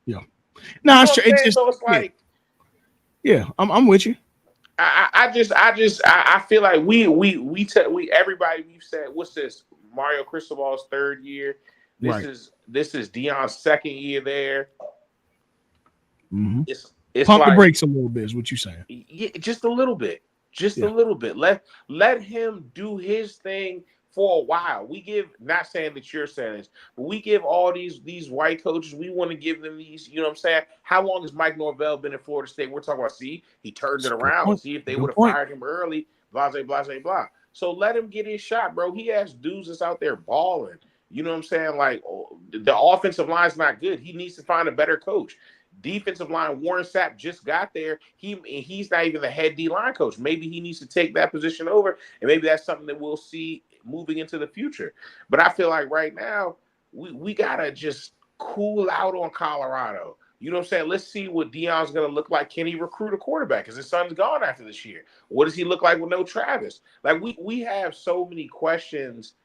Yeah. You No, know it's, what I'm it's saying? just So it's yeah. like Yeah. I'm with you. I feel like we everybody we've said what's this Mario Cristobal's third year. Right. This is Dion's second year there. Mm-hmm. It's Pump the like brakes a little bit is what you're saying. yeah, just a little bit. Just a Yeah. little bit. Let him do his thing for a while. We give not saying that you're saying this, but we give all these white coaches, we want to give them these, you know what I'm saying? How long has Mike Norvell been in Florida State? We're talking about, see, he turned That's it a good around. point. See if they would Good have point. fired him early, blah, blah, blah, blah, blah. So let him get his shot, bro. He has dudes that's out there balling. You know what I'm saying? Like the offensive line's not good. He needs to find a better coach. Defensive line, Warren Sapp just got there. He's not even the head D line coach. Maybe he needs to take that position over, and maybe that's something that we'll see moving into the future. But I feel like right now we gotta just cool out on Colorado. You know what I'm saying? Let's see what Deion's going to look like. Can he recruit a quarterback? Because his son's gone after this year. What does he look like with no Travis? Like we have so many questions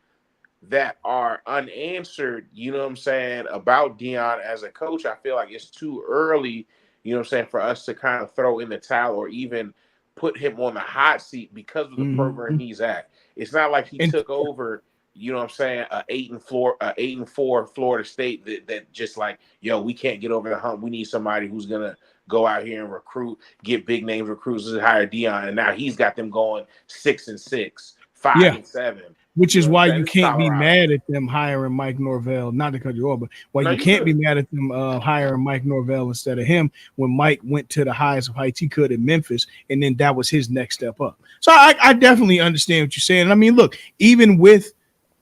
that are unanswered, you know what I'm saying, about Deion as a coach. I feel like it's too early, you know what I'm saying, for us to kind of throw in the towel or even put him on the hot seat because of the program he's at. It's not like he took over, you know what I'm saying, a 8-4 Florida State that just like, yo, we can't get over the hump. We need somebody who's gonna go out here and recruit, get big names recruits, and hire Deion, and now he's got them going 6-6, 5-7. Which is why you It's can't be Colorado. mad at them hiring Mike Norvell. Not to cut you off, but why you can't be mad at them hiring Mike Norvell instead of him when Mike went to the highest of heights he could in Memphis, and then that was his next step up. So I definitely understand what you're saying. And I mean, look, even with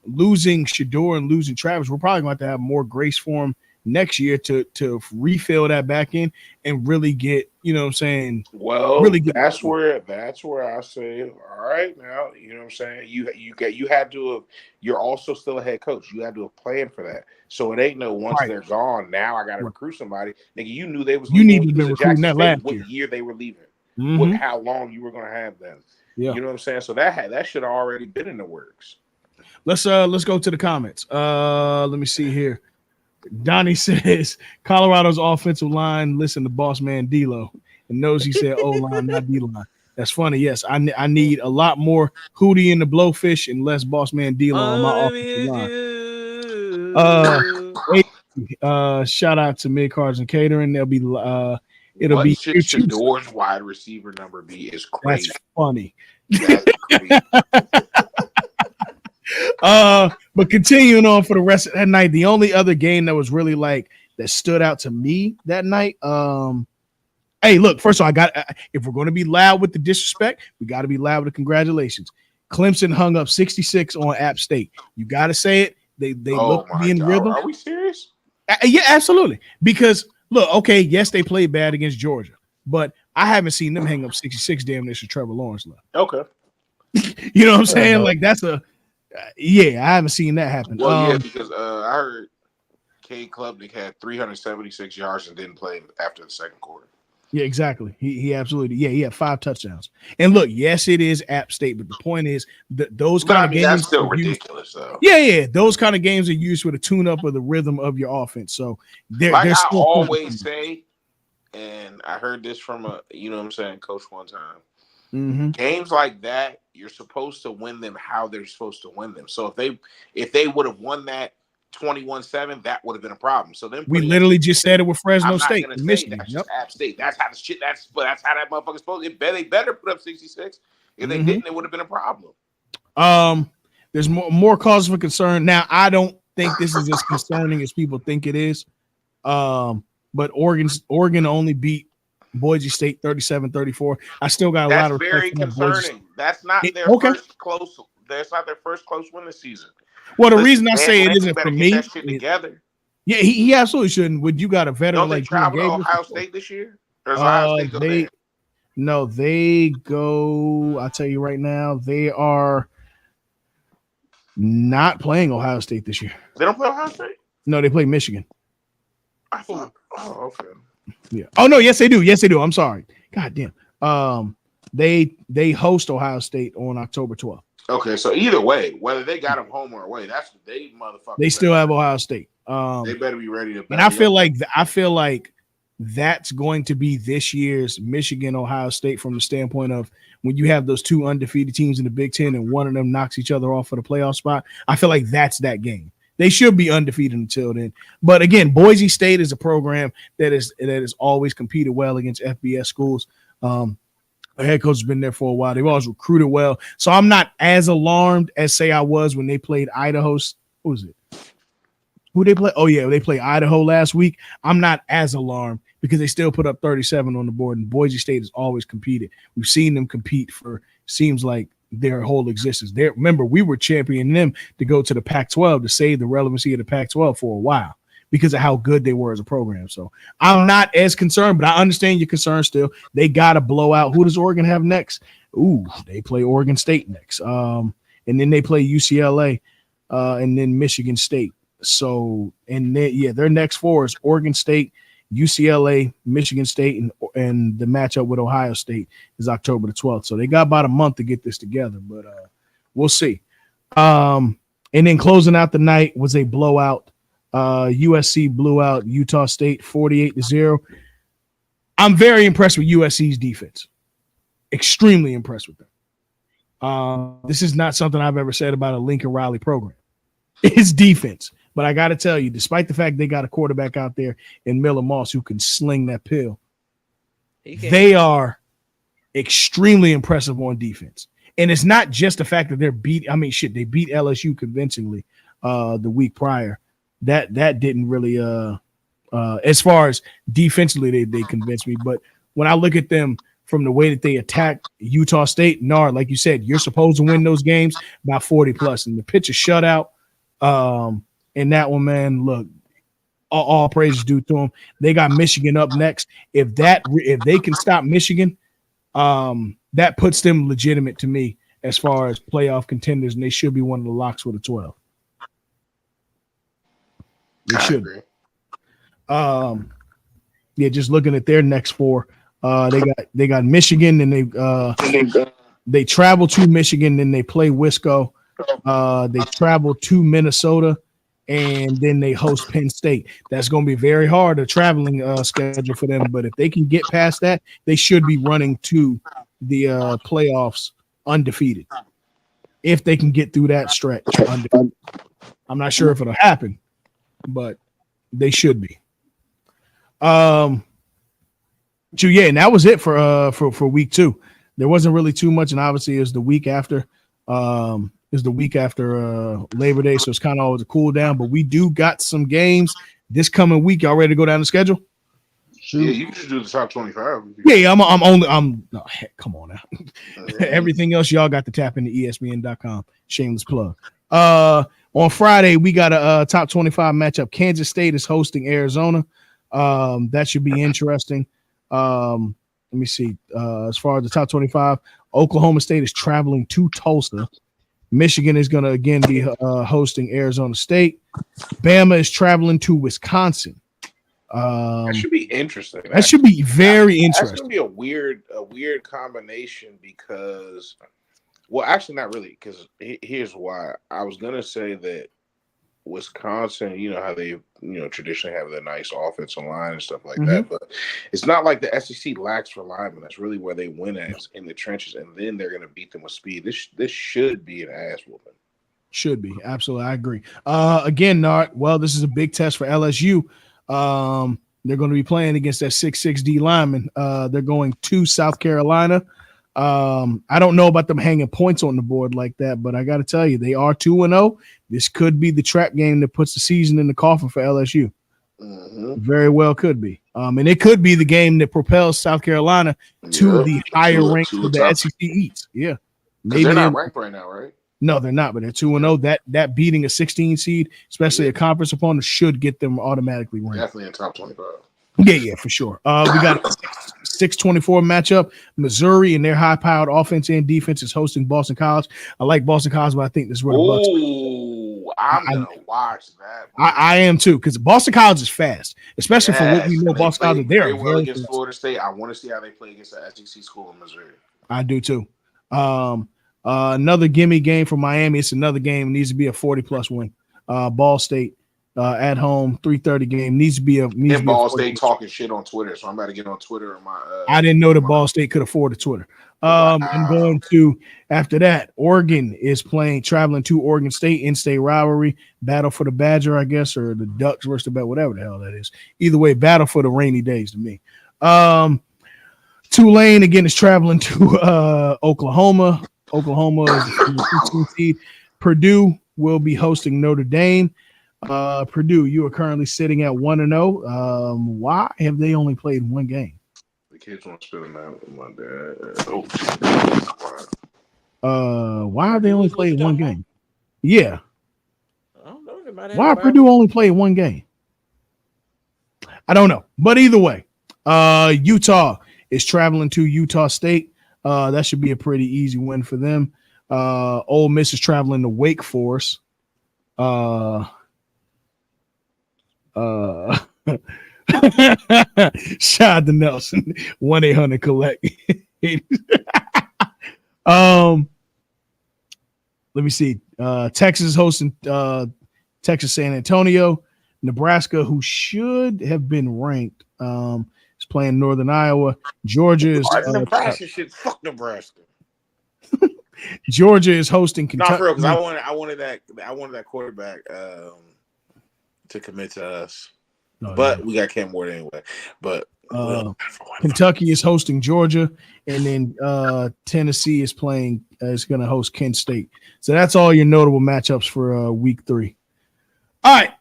losing Shador and losing Travis, we're probably going to have more grace for him next year to refill that back in and really get, you know what I'm saying? Well, really get that's where I say, all right, now, you know what I'm saying? You had to have, you're also still a head coach. You had to have planned for that. So it ain't no once they're gone, now I gotta recruit somebody. Nigga, you knew they was you leaving need when to you be was at recruiting Jackson that last State, what year. year they were leaving, how long you were gonna have them. Yeah. You know what I'm saying? So that should have already been in the works. Let's go to the comments. Let me see here. Donnie says Colorado's offensive line listen to boss man D-Lo and knows he said O-line, not D-line. That's funny. Yes, I need a lot more Hootie and the Blowfish and less boss man D-Lo on my offensive line. Shout out to Mid Cards and Catering. It'll be What should Shador's wide receiver number be is crazy. That's funny. That's crazy. But continuing on for the rest of that night, the only other game that was really like that stood out to me that night. Hey, look, first of all, if we're going to be loud with the disrespect, we got to be loud with the congratulations. Clemson hung up 66 on App State. You got to say it. They look to be in rhythm. Are we serious? Yeah, absolutely. Because look, okay, yes, they played bad against Georgia, but I haven't seen them hang up 66 damn near Trevor Lawrence left. Okay. You know what I'm saying? Like that's I haven't seen that happen. Well, because I heard Cade Klubnik had 376 yards and didn't play after the second quarter. Yeah, exactly. He absolutely. Yeah, he had 5 touchdowns. And look, yes, it is App State, but the point is that those kind of games that's still ridiculous, though. Yeah, those kind of games are used for the tune-up of the rhythm of your offense. So they're I always say, and I heard this from a coach one time. Mm-hmm. Games like that, you're supposed to win them how they're supposed to win them. So if they would have won that 21-7, that would have been a problem. So then we literally just said it with Fresno State, Michigan. That's just App State. That's how the shit. That's how that motherfucker's supposed. They better put up 66. If they didn't, it would have been a problem. There's more cause for concern. Now, I don't think this is as concerning as people think it is. But Oregon only beat Boise State 37-34. I still got a lot of very concerning. That's not their first close. That's not their first close win this season. Well, the reason I say it isn't for me, that shit together. Yeah, he absolutely shouldn't. Would you got a veteran Don't they like travel to Ohio State this year? Or does Ohio State go there? No, they go. I'll tell you right now, they are not playing Ohio State this year. They don't play Ohio State? No, they play Michigan. I thought. Oh, okay. Yeah. Oh no, yes they do. Yes they do. I'm sorry. God damn. They host Ohio State on October 12th. Okay, so either way, whether they got them home or away, that's they motherfuckers. They still have Ohio State. They better be ready to. And I feel like that's going to be this year's Michigan Ohio State from the standpoint of when you have those 2 undefeated teams in the Big Ten and one of them knocks each other off for the playoff spot. I feel like that's that game. They should be undefeated until then. But again, Boise State is a program that is always competed well against FBS schools. The head coach has been there for a while. They've always recruited well. So I'm not as alarmed as, say, I was when they played Idaho. Who was it? Who they play? Oh, yeah, they played Idaho last week. I'm not as alarmed because they still put up 37 on the board, and Boise State has always competed. We've seen them compete for, seems like, their whole existence. There, remember, we were championing them to go to the Pac-12 to save the relevancy of the Pac-12 for a while because of how good they were as a program. So I'm not as concerned, but I understand your concern still. They got to blow out. Who does Oregon have next? Ooh, they play Oregon State next. And then they play UCLA, and then Michigan State. So, and then, yeah, their next four is Oregon State, UCLA, Michigan State, and the matchup with Ohio State is October the 12th. So they got about a month to get this together, but we'll see. And then closing out the night was a blowout. USC blew out Utah State 48-0. I'm very impressed with USC's defense. Extremely impressed with them. This is not something I've ever said about a Lincoln Riley program. It's defense. But I got to tell you, despite the fact they got a quarterback out there in Miller Moss who can sling that pill, they are extremely impressive on defense. And it's not just the fact that they beat LSU convincingly the week prior. That didn't really as far as defensively they convinced me. But when I look at them from the way that they attacked Utah State, Nard, like you said, you're supposed to win those games by 40 plus. And the pitch is shutout. And that one, man, look, all praises due to them. They got Michigan up next. If they can stop Michigan, that puts them legitimate to me as far as playoff contenders, and they should be one of the locks with a 12. They should. Yeah, just looking at their next four, they got Michigan, and they travel to Michigan, then they play Wisco. They travel to Minnesota, and then they host Penn State. That's going to be very hard, a traveling schedule for them. But if they can get past that, they should be running to the playoffs undefeated. If they can get through that stretch undefeated. I'm not sure if it'll happen, but they should be. So yeah, and that was it for week 2. There wasn't really too much, and obviously it's the week after. Labor Day, so it's kind of always a cool down. But we do got some games this coming week. Y'all ready to go down the schedule? Shoot. Yeah, you can just do the top 25. Yeah, no, heck, come on now. Everything else y'all got to tap into ESPN.com. Shameless plug. On Friday we got a top 25 matchup. Kansas State is hosting Arizona. That should be interesting. Let me see. As far as the top 25, Oklahoma State is traveling to Tulsa. Michigan is going to again be hosting Arizona State. Bama is traveling to Wisconsin. That should be interesting. That should be very interesting. That's going to be a weird combination because, well, actually not really, because here's why. I was going to say that Wisconsin, you know how they, traditionally have the nice offensive line and stuff like that, but it's not like the SEC lacks for linemen. That's really where they win at, in the trenches, and then they're going to beat them with speed. This should be an ass whooping. Should be, absolutely, I agree. Again, Nart, well, this is a big test for LSU. They're going to be playing against that 6'6" D lineman. They're going to South Carolina. I don't know about them hanging points on the board like that, but I got to tell you, they are 2-0. This could be the trap game that puts the season in the coffin for LSU. Very well could be. And it could be the game that propels South Carolina to the higher ranks of the SEC East. Yeah. Maybe they're not ranked right now, right? No, they're not, but they're 2-0. That beating a 16 seed, especially a conference opponent, should get them automatically ranked. Definitely in top 25. Yeah, for sure. We got a 6-24 matchup. Missouri and their high-powered offense and defense is hosting Boston College. I like Boston College, but I think this is where the Bucks. Oh, I'm going to watch that. I am too, because Boston College is fast, especially for what we know Boston College. They're very well against Florida State. I want to see how they play against the SEC school in Missouri. I do too. Another gimme game for Miami. It's another game. It needs to be a 40-plus win. Ball State. At home, 3:30 game needs to be a. Ball State talking shit on Twitter, so I'm about to get on Twitter. I didn't know that Ball State could afford a Twitter. I'm going to after that. Oregon is traveling to Oregon State, in-state rivalry, battle for the Badger, I guess, or the Ducks versus the Bat, whatever the hell that is. Either way, battle for the rainy days to me. Tulane again is traveling to Oklahoma. Oklahoma is the 15 seed. Purdue will be hosting Notre Dame. Purdue, you are currently sitting at 1-0. Why have they only played one game? The kids want to spend the night with my dad. Why are they only Who's what you playing one talking about? game? Yeah. I don't know. They might have Why a are bye Purdue week. only playing one game? I don't know. But either way, Utah is traveling to Utah State. That should be a pretty easy win for them. Ole Miss is traveling to Wake Forest. Uh, Shout out to Nelson. 1-800-collect. um, Let me see. Texas is hosting Texas San Antonio. Nebraska, who should have been ranked, is playing Northern Iowa. Georgia is Nebraska shit. Fuck Nebraska. Georgia is hosting Not Kentucky. for real, because I wanted that quarterback to commit to us. No, But we got Cam Ward anyway. But Kentucky is hosting Georgia, and then Tennessee is going to host Kent State. So that's all your notable matchups for week 3. All right,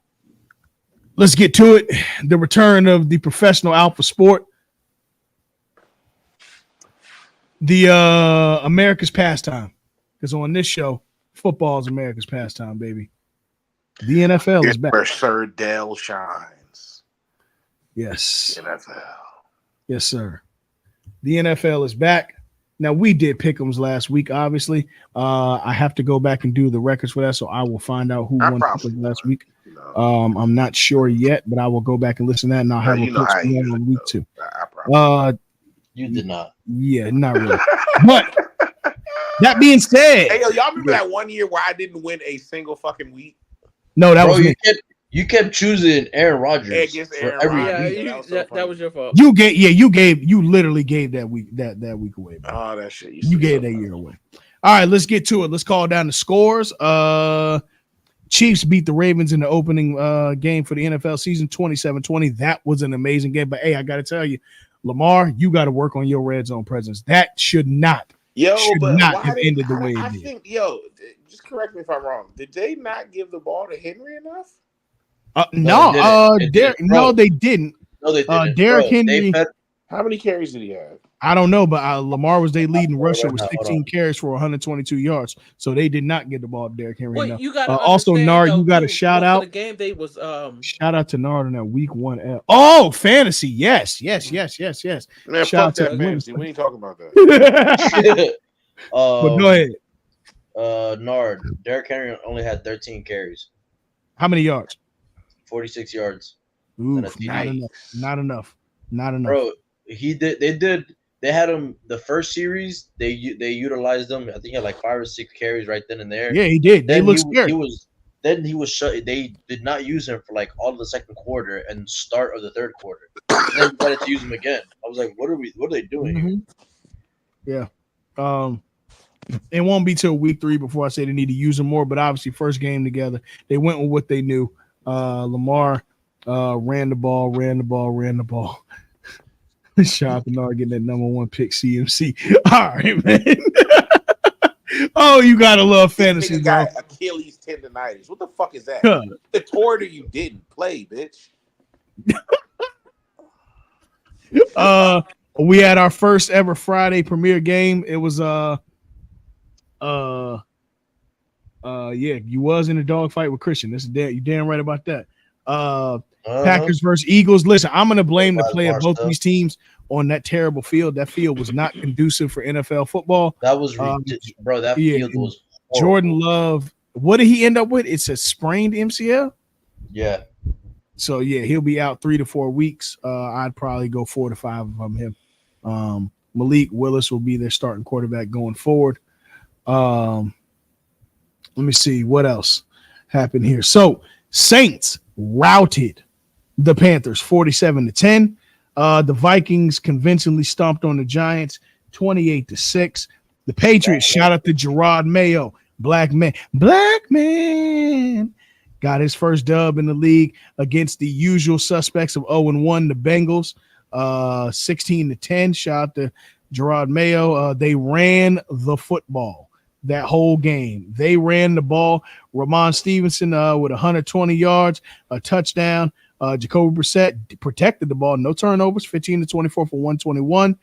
let's get to it. The return of the professional alpha sport, the America's pastime. Because on this show, football is America's pastime, baby. The NFL is back. Where Sir Dale shines. Yes. NFL. Yes, sir. The NFL is back. Now, we did pick'ems last week, obviously. I have to go back and do the records for that, so I will find out who won pick'ems last week. No. I'm not sure yet, but I will go back and listen to that, and I'll have a pick on week 2. You did not. Yeah, not really. But that being said, hey, yo, y'all remember that one year where I didn't win a single fucking week? No, that was me. You kept choosing Aaron Rodgers for every week. That was your fault. You literally gave that week away. Man. Oh, that shit. You gave that year away. All right, let's get to it. Let's call down the scores. Chiefs beat the Ravens in the opening game for the NFL season, 27-20. That was an amazing game. But hey, I got to tell you, Lamar, you got to work on your red zone presence. That should not have ended the way it did. Think, just correct me if I'm wrong. Did they not give the ball to Henry enough? No, they didn't. No, they didn't. Derrick Henry. How many carries did he have? I don't know, but Lamar was their leading rusher with 16 carries for 122 yards. So they did not get the ball to Derrick Henry. Wait, you got also Nard. You got a shout out. The game they was shout out to Nard in that week 1. Oh, fantasy, yes. Man, shout fuck that fantasy. We ain't talking about that. But go ahead. Nard. Derrick Henry only had 13 carries. How many yards? 46 yards. Oof, not enough. Bro, they had him the first series. They utilized him. I think he had like 5 or 6 carries right then and there. Yeah, he did. They looked scared. He was shut. They did not use him for like all of the second quarter and start of the third quarter. And then decided to use him again. I was like, what are they doing? Yeah. It won't be till week 3 before I say they need to use him more. But obviously, first game together, they went with what they knew. Lamar ran the ball. Shout out to Nard getting that number 1 pick, CMC. All right, man. Oh, you gotta love fantasy, bro. Achilles tendonitis. What the fuck is that? The torture you didn't play, bitch. We had our first ever Friday premiere game. It was you was in a dogfight with Christian. You damn right about that. Packers versus Eagles. Listen, I'm gonna blame the play of both these teams on that terrible field. That field was not conducive for NFL football. That was ridiculous, bro. That field was horrible. Jordan Love. What did he end up with? It's a sprained MCL. Yeah. So yeah, he'll be out 3 to 4 weeks. I'd probably go 4 to 5 if I'm him. Malik Willis will be their starting quarterback going forward. Let me see what else happened here. So Saints routed the Panthers 47-10. The Vikings convincingly stomped on the Giants 28-6. The Patriots, shout out to Gerard Mayo, black man, got his first dub in the league against the usual suspects of 0-1, the Bengals, 16-10. Shout out to Gerard Mayo. They ran the football that whole game. They ran the ball. Ramon Stevenson with 120 yards, a touchdown. Jacoby Brissett protected the ball, no turnovers, 15-24 for 121.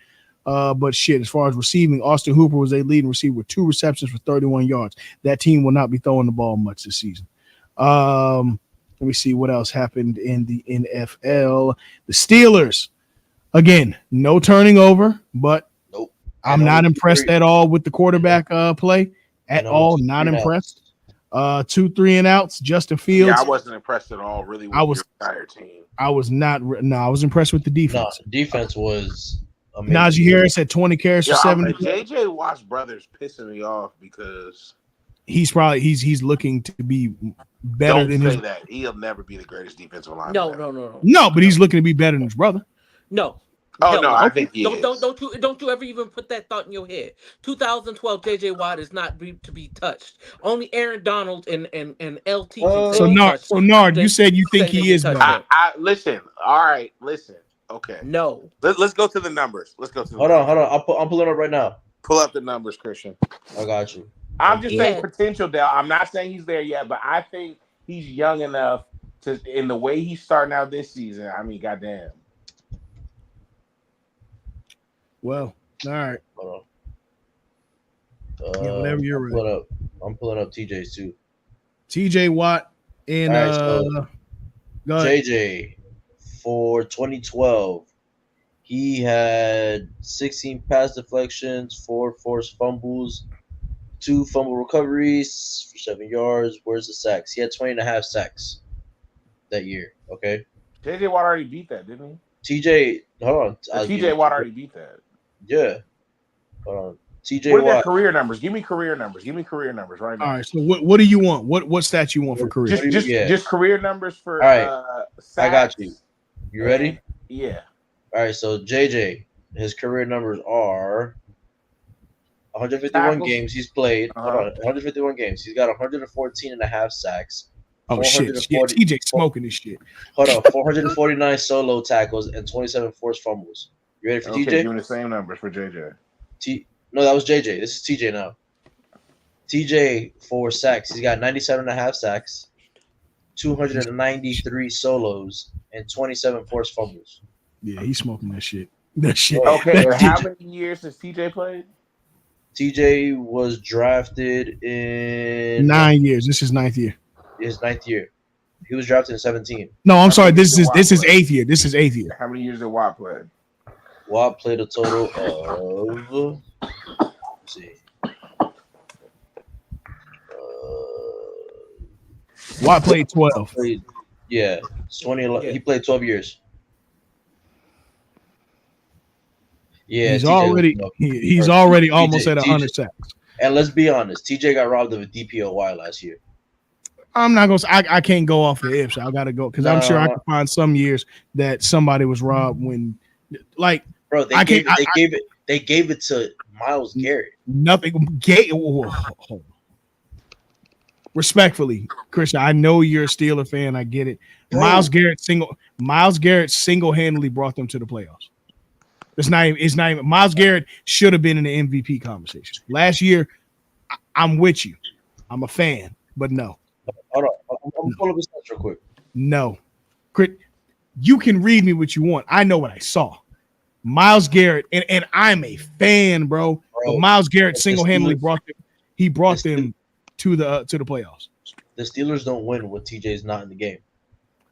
But shit, as far as receiving, Austin Hooper was a leading receiver with 2 receptions for 31 yards. That team will not be throwing the ball much this season. Let me see what else happened in the NFL. The Steelers, again, no turning over, but Nope. I'm not impressed at all with the quarterback play at all. Not impressed. 2 3-and-outs. Justin Fields. Yeah, I wasn't impressed at all. Really, with your entire team. I was not. No, I was impressed with the defense. No, defense was amazing. Najee Harris had 20 carries for 70. JJ Watt's brother's pissing me off because he's looking to be better don't than say his. That he'll never be the greatest defensive lineman. No, but he's looking to be better than his brother. No. Oh no, I think he is. Don't you ever even put that thought in your head. 2012 JJ Watt is not to be touched. Only Aaron Donald and LT can so Nard, you said you think he is better. I listen. All right, listen. Okay. No. Let's go to the numbers. Hold on. I'm pulling up right now. Pull up the numbers, Christian. I got you. I'm just saying potential, Dale. I'm not saying he's there yet, but I think he's young enough to, in the way he's starting out this season. I mean, goddamn. Well, all right. Hold on. Whenever you're ready. I'm pulling up TJ's too. TJ Watt and so JJ for 2012. He had 16 pass deflections, 4 forced fumbles, 2 fumble recoveries for 7 yards. Where's the sacks? He had 20.5 sacks that year. Okay. JJ Watt already beat that, didn't he? TJ, hold on. TJ Watt already beat that. Yeah. Hold on. TJ What are Watt. their career numbers? Give me career numbers. Give me career numbers right now. All right. So what do you want? What stats you want for career? Just career numbers for. All right. Sacks. I got you. You ready? Yeah. All right. So JJ, his career numbers are 151 games he's played. Hold on. 151 games. He's got 114.5 sacks. Oh shit! TJ smoking this shit. Hold on. 449 solo tackles and 27 forced fumbles. You ready for TJ? Give me the same numbers for JJ. No, that was JJ. This is TJ now. TJ for sacks. He's got 97.5 sacks, 293 solos, and 27 forced fumbles. Yeah, he's smoking that shit. That shit. Okay, and how many years has TJ played? TJ was drafted in 9 years. This is 9th year. His 9th year. He was drafted in 17. No, I'm sorry. This is 8th year. This is 8th year. How many years did Watt play? Watt played a total of. Let's see. Watt played 12. Yeah, it's 2011. He played 12 years. Yeah, he's already almost at 100 sacks. And let's be honest, TJ got robbed of a DPOY last year. I'm not gonna. I can't go off the ifs. I gotta go because I'm sure I can find some years that somebody was robbed when, like, bro, they gave it to Myles Garrett. Nothing. Respectfully, Christian, I know you're a Steeler fan. I get it. Bro. Myles Garrett single-handedly brought them to the playoffs. It's not even. Myles Garrett should have been in the MVP conversation last year. I'm with you. I'm a fan, but no. Hold on. I'm pulling up this real quick. No. You can read me what you want. I know what I saw. Myles Garrett, and I'm a fan, bro. But Myles Garrett single-handedly brought them to the playoffs. The Steelers don't win when TJ's not in the game.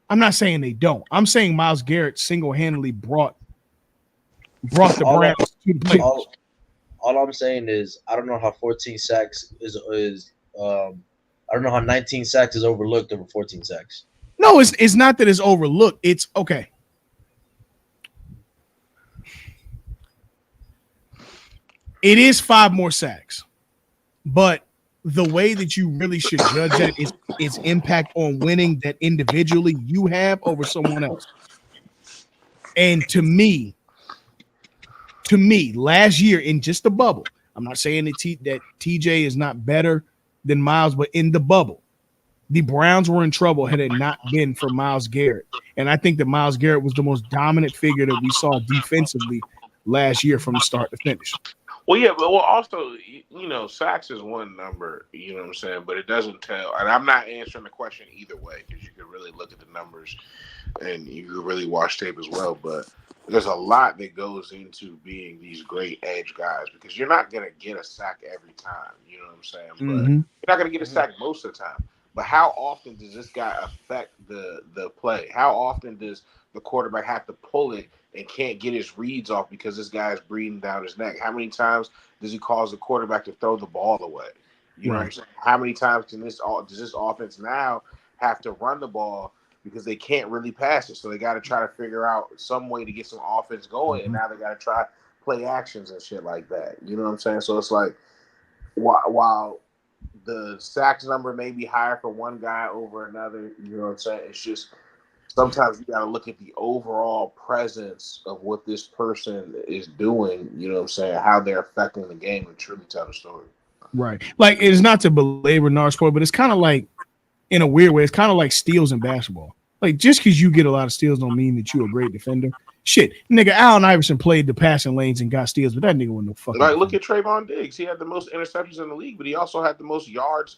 I'm not saying they don't. I'm saying Myles Garrett single-handedly brought the Browns to the playoffs. All I'm saying is I don't know how 14 sacks is I don't know how 19 sacks is overlooked over 14 sacks. No, it's not that it's overlooked. It's okay. It is 5 more sacks, but the way that you really should judge that is its impact on winning that individually you have over someone else. And to me, last year in just the bubble, I'm not saying that TJ is not better than Myles, but in the bubble, the Browns were in trouble had it not been for Myles Garrett. And I think that Myles Garrett was the most dominant figure that we saw defensively last year from start to finish. Well, yeah, but also, sacks is one number, you know what I'm saying, but it doesn't tell. And I'm not answering the question either way because you could really look at the numbers and you could really watch tape as well. But there's a lot that goes into being these great edge guys because you're not gonna get a sack every time. You know what I'm saying? But Mm-hmm. you're not gonna get a Mhm. sack most of the time. But how often does this guy affect the play? How often does the quarterback have to pull it and can't get his reads off because this guy's breathing down his neck? How many times does he cause the quarterback to throw the ball away? You know what I'm Right. saying? How many times does this offense now have to run the ball because they can't really pass it. So they got to try to figure out some way to get some offense going. And Mm-hmm. now they got to try play actions and shit like that. You know what I'm saying? So it's like while the sacks number may be higher for one guy over another, you know what I'm saying? It's just sometimes you got to look at the overall presence of what this person is doing. You know what I'm saying? How they're affecting the game and truly tell the story. Right. Like it's not to belabor Nars point, but it's kind of like in a weird way, it's kind of like steals in basketball. Like just because you get a lot of steals don't mean that you're a great defender. Shit, nigga, Allen Iverson played the passing lanes and got steals, but that nigga was no fucking Like, look defender. at Trayvon Diggs. He had the most interceptions in the league, but he also had the most yards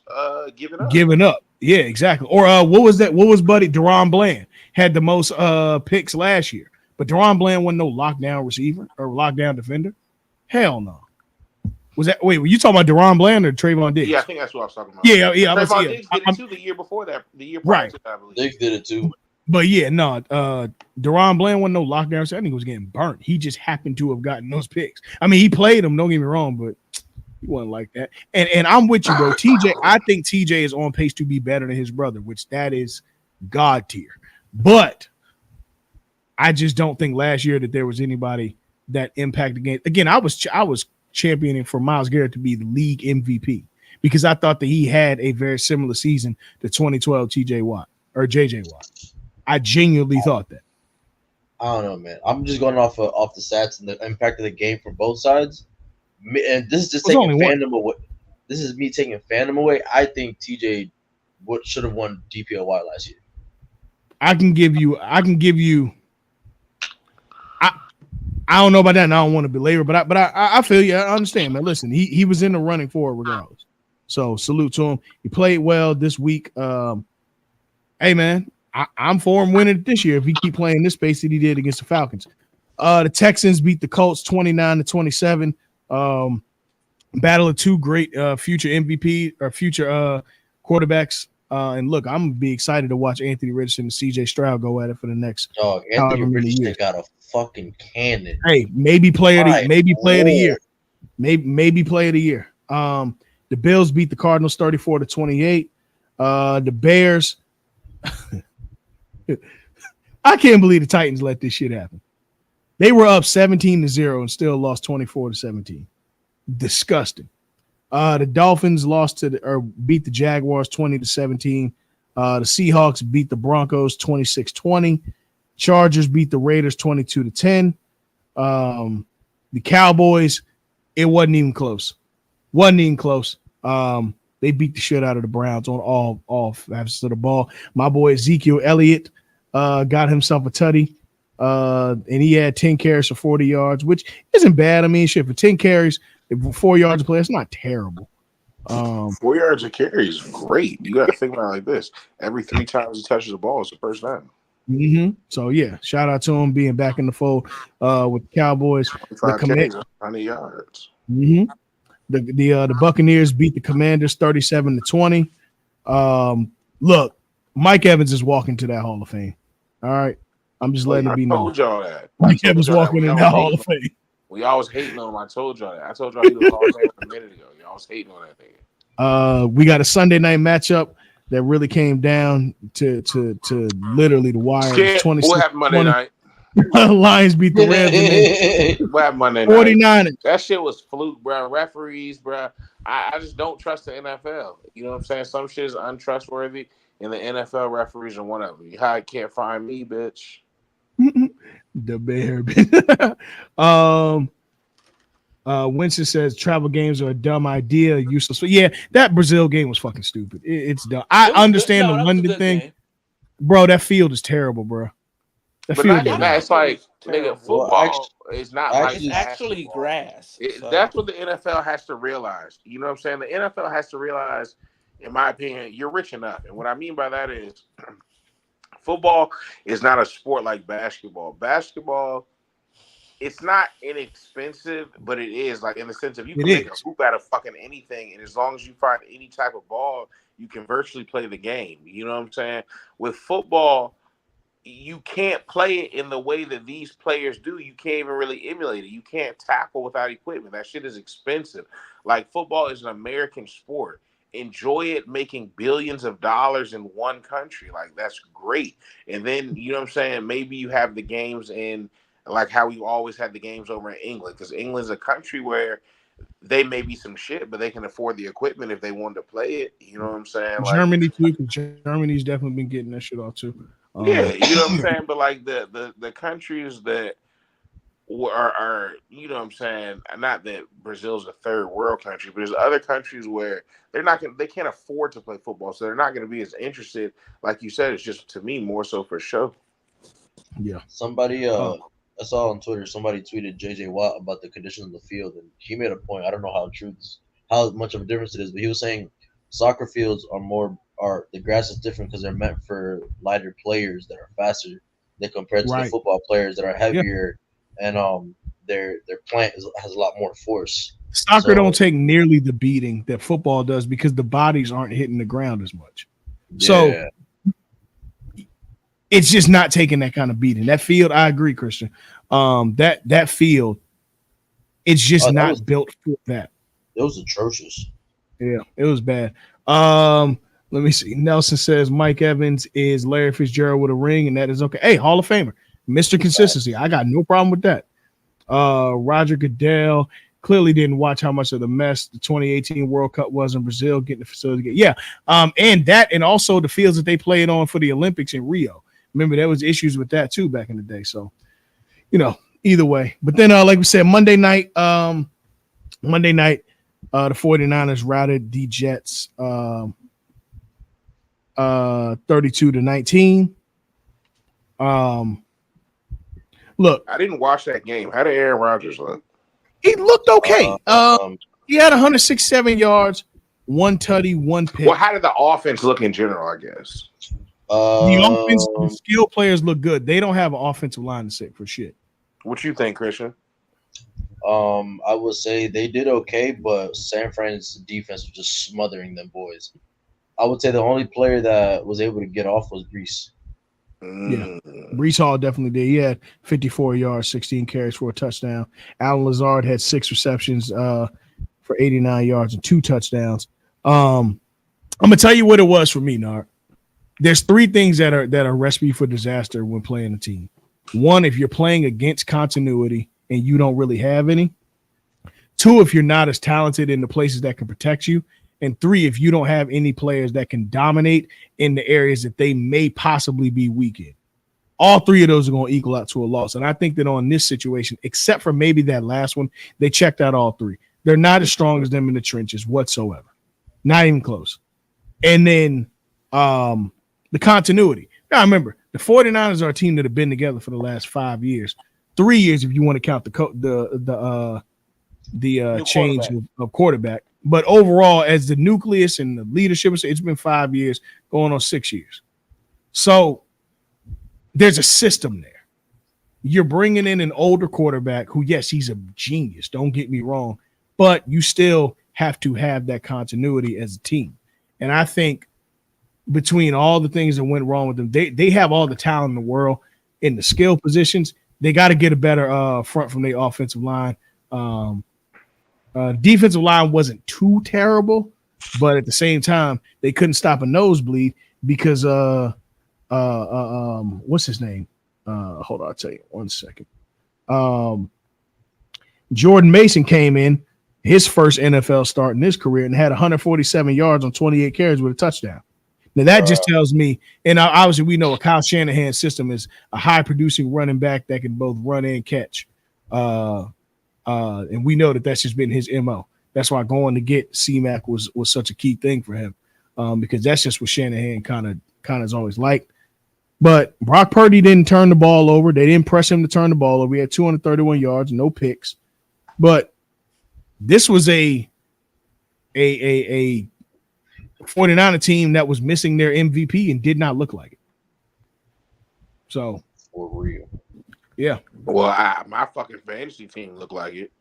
given up. Giving up. Yeah, exactly. Or what was that? What was Buddy Deron Bland had the most picks last year, but Deron Bland wasn't no lockdown receiver or lockdown defender. Hell no. Was that wait? Were you talking about Deron Bland or Trayvon Yeah, I Diggs? think that's what I was talking about. Yeah, But yeah. I was Trayvon yeah. Diggs did it too the year before that, the year prior Right. to that, I believe. Diggs did it too. But yeah, no, Deron Bland wasn't no lockdown. So I think he was getting burnt. He just happened to have gotten those picks. I mean, he played them. Don't get me wrong, but he wasn't like that. And I'm with you, bro. TJ, I think TJ is on pace to be better than his brother, which that is god tier. But I just don't think last year that there was anybody that impacted the game. Again, I was championing for Myles Garrett to be the league MVP because I thought that he had a very similar season to 2012 TJ Watt or JJ Watt. I genuinely thought that. I don't know, man. I'm just going off the stats and the impact of the game for both sides. And this is just There's taking only one. fandom away. This is me taking fandom away. I think TJ would should have won DPOY last year. I can give you I I don't know about that and I don't want to belabor, but I feel you. I understand, man. Listen, he was in the running for it regardless. So salute to him. He played well this week. Hey man, I'm for him winning it this year if he keep playing this pace that he did against the Falcons. The Texans beat the Colts 29-27. Um, battle of two great future MVP or future quarterbacks. And look, I'm gonna be excited to watch Anthony Richardson and CJ Stroud go at it for the next Dog, Anthony however many Richardson years. got a fucking cannon. Hey, My maybe player of the year. lord. Maybe player of the year. The Bills beat the Cardinals 34-28. The Bears. I can't believe the Titans let this shit happen. They were up 17-0 and still lost 24-17. Disgusting. The Dolphins lost or beat the Jaguars 20-17. The Seahawks beat the Broncos 26-20. Chargers beat the Raiders 22-10. The Cowboys, it wasn't even close. Wasn't even close. They beat the shit out of the Browns on all facets of the ball. My boy Ezekiel Elliott got himself a tutty. And he had 10 carries for 40 yards, which isn't bad. I mean, shit, for 10 carries, 4 yards a play, it's not terrible. 4 yards of carry is great. You got to think about it like this: every 3 times he touches the ball is a first down. So yeah, shout out to him being back in the fold with the Cowboys. The 25 carries, 100 yards. mhm. The Buccaneers beat the Commanders 37-20. Look, Mike Evans is walking to that Hall of Fame. All right, I'm just letting it I be known. told y'all that. I Mike told Evans y'all that. walking in that Hall of Fame. I was hating on him. I told y'all that. I told y'all he was Hall of Fame a minute ago. Y'all was hating on that nigga. We got a Sunday night matchup that really came down to literally the wire. What happened Monday night? Lions beat the Rams. What happened Monday 49ers. night? That shit was fluke, bro. Referees, bro. I just don't trust the NFL. You know what I'm saying? Some shit is untrustworthy, and the NFL referees are one of them. You can't find me, bitch. The bear. Winston says travel games are a dumb idea, useless. So yeah, that Brazil game was fucking stupid. It's dumb. I understand the London thing, game. bro. That field is terrible, bro. That But field not is even that. It's like nigga, Well, football is not like It's actually basketball. grass. So. That's what the NFL has to realize. You know what I'm saying? The NFL has to realize, in my opinion, you're rich enough. And what I mean by that is football is not a sport like basketball. Basketball it's not inexpensive, but it is like in the sense of you It can make a is. hoop out of fucking anything, and as long as you find any type of ball, you can virtually play the game. You know what I'm saying? With football, you can't play it in the way that these players do. You can't even really emulate it. You can't tackle without equipment. That shit is expensive. Like football is an American sport. Enjoy it making billions of dollars in one country. Like that's great. And then you know what I'm saying? Maybe you have the games in like how we always had the games over in England. Because England's a country where they may be some shit, but they can afford the equipment if they wanted to play it. You know what I'm saying? Like Germany too, because Germany's definitely been getting that shit off too. yeah, you know what I'm saying? But like the countries that are you know what I'm saying? Not that Brazil's a third world country, but there's other countries where they can't afford to play football, so they're not gonna be as interested. Like you said, it's just to me more so for show. Yeah. Somebody, Oh, I saw on Twitter, somebody tweeted JJ Watt about the condition of the field, and he made a point. I don't know how much of a difference it is, but he was saying soccer fields are the grass is different because they're meant for lighter players that are faster than compared to the right. football players that are Yeah. heavier, and their has a lot more force. Soccer don't So take nearly the beating that football does because the bodies aren't hitting the ground as much. So yeah, it's just not taking that kind of beating. That field, I agree, Christian. That field, it's just oh, not built for that. it was atrocious. Yeah, it was bad. Let me see. Nelson says Mike Evans is Larry Fitzgerald with a ring, and that is okay. Hey, Hall of Famer, Mr. Consistency. I got no problem with that. Roger Goodell clearly didn't watch how much of the mess the 2018 World Cup was in Brazil, getting the facility. Yeah. And that, and also the fields that they played on for the Olympics in Rio. Remember, there was issues with that too back in the day. So, either way. But then, like we said, Monday night, the 49ers routed the Jets 32-19. Um, Look, I didn't watch that game. How did Aaron Rodgers look? he looked okay. Um, He had 167 yards, one tutty, one Well, pick. how did the offense look in general? I guess. The offense, the um, skill players look good. They don't have an offensive line to sit for shit. What you think, Christian? I would say they did okay, but San Fran's defense was just smothering them boys. I would say the only player that was able to get off was Grease. Yeah. Mm. Brees Hall definitely did. He had 54 yards, 16 carries for a touchdown. Alan Lazard had 6 receptions for 89 yards and 2 touchdowns. I'm gonna tell you what it was for me, Nard. There's 3 things that are recipe for disaster when playing a team. One, if you're playing against continuity and you don't really have any. 2, if you're not as talented in the places that can protect you. And 3, if you don't have any players that can dominate in the areas that they may possibly be weak in. All 3 of those are going to equal out to a loss. And I think that on this situation, except for maybe that last one, they checked out all 3. They're not as strong as them in the trenches whatsoever. Not even close. And then the continuity. Now, remember, the 49ers are a team that have been together for the last 5 years. 3 years if you want to count the change of quarterback. But overall, as the nucleus and the leadership, it's been 5 years, going on 6 years. So there's a system there. You're bringing in an older quarterback who, yes, he's a genius. Don't get me wrong, but you still have to have that continuity as a team. And I think between all the things that went wrong with them, they have all the talent in the world in the skill positions. They got to get a better front from their offensive line. Defensive line wasn't too terrible, but at the same time, they couldn't stop a nosebleed because what's his name? Hold on, I'll tell you 1 second. Jordan Mason came in his first NFL start in his career and had 147 yards on 28 carries with a touchdown. Now that just tells me, and obviously we know a Kyle Shanahan system is a high producing running back that can both run and catch. And we know that that's just been his MO. That's why going to get C-Mac was such a key thing for him, because that's just what Shanahan kind of has always liked. But Brock Purdy didn't turn the ball over. They didn't press him to turn the ball over. He had 231 yards, no picks. But this was a 49er team that was missing their MVP and did not look like it. So For real. Yeah. Well, my fucking fantasy team looked like it.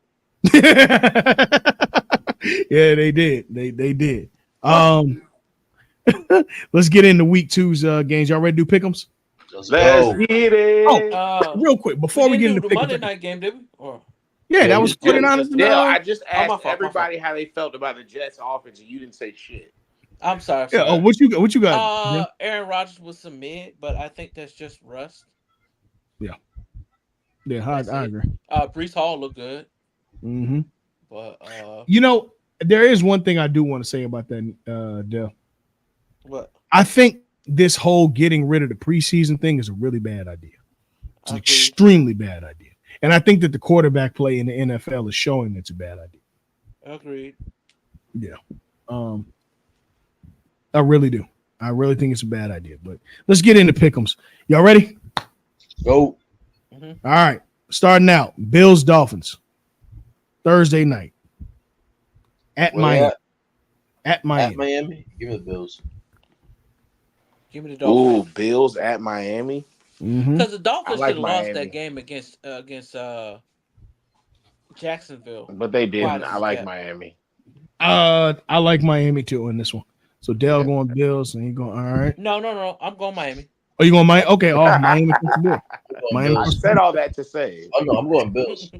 Yeah, they did. They did. Fuck. Let's get into week two's games. Y'all ready to do pick'ems? Let's Let's go. get Oh, it. real quick We before we didn't get do into the pick'ems. Monday night game, did we? Or Yeah, Yeah, that we was just did. 49ers just and did. Dale, I just Oh, my asked fault. My fault. everybody how they felt about the Jets offense, and you didn't say shit. I'm sorry. yeah. Oh, Sorry. what you got? What you got? Yeah. Aaron Rodgers was some mid, but I think that's just rust. Yeah. Yeah, That's I it. agree. Brees Hall looked good, Hmm. but You know, there is one thing I do want to say about that, Dell. what? I think this whole getting rid of the preseason thing is a really bad idea. It's an Agreed. extremely bad idea. And I think that the quarterback play in the NFL is showing it's a bad idea. Agreed. Yeah. Um, I really do. I really think it's a bad idea. But let's get into pick'ems. Y'all ready? Go. Mm-hmm. All right. Starting out. Bills Dolphins. Thursday night. At Where they Miami. at? At Miami. At Miami. Give me the Bills. Give me the Ooh, Dolphins Bills at Miami. Mm-hmm. because the I Dolphins should like have lost that Miami, game against Jacksonville. but they Quiet didn't. as I a like cat. Miami. I like Miami too in this one. So Dell Yeah. going Bills and he going all right. No. I'm going Miami. Oh, you going Miami? Okay, off Miami plus the Bill. I'm going Miami I plus Bills. the said Bill. all that to say. Oh no, I'm going Bills.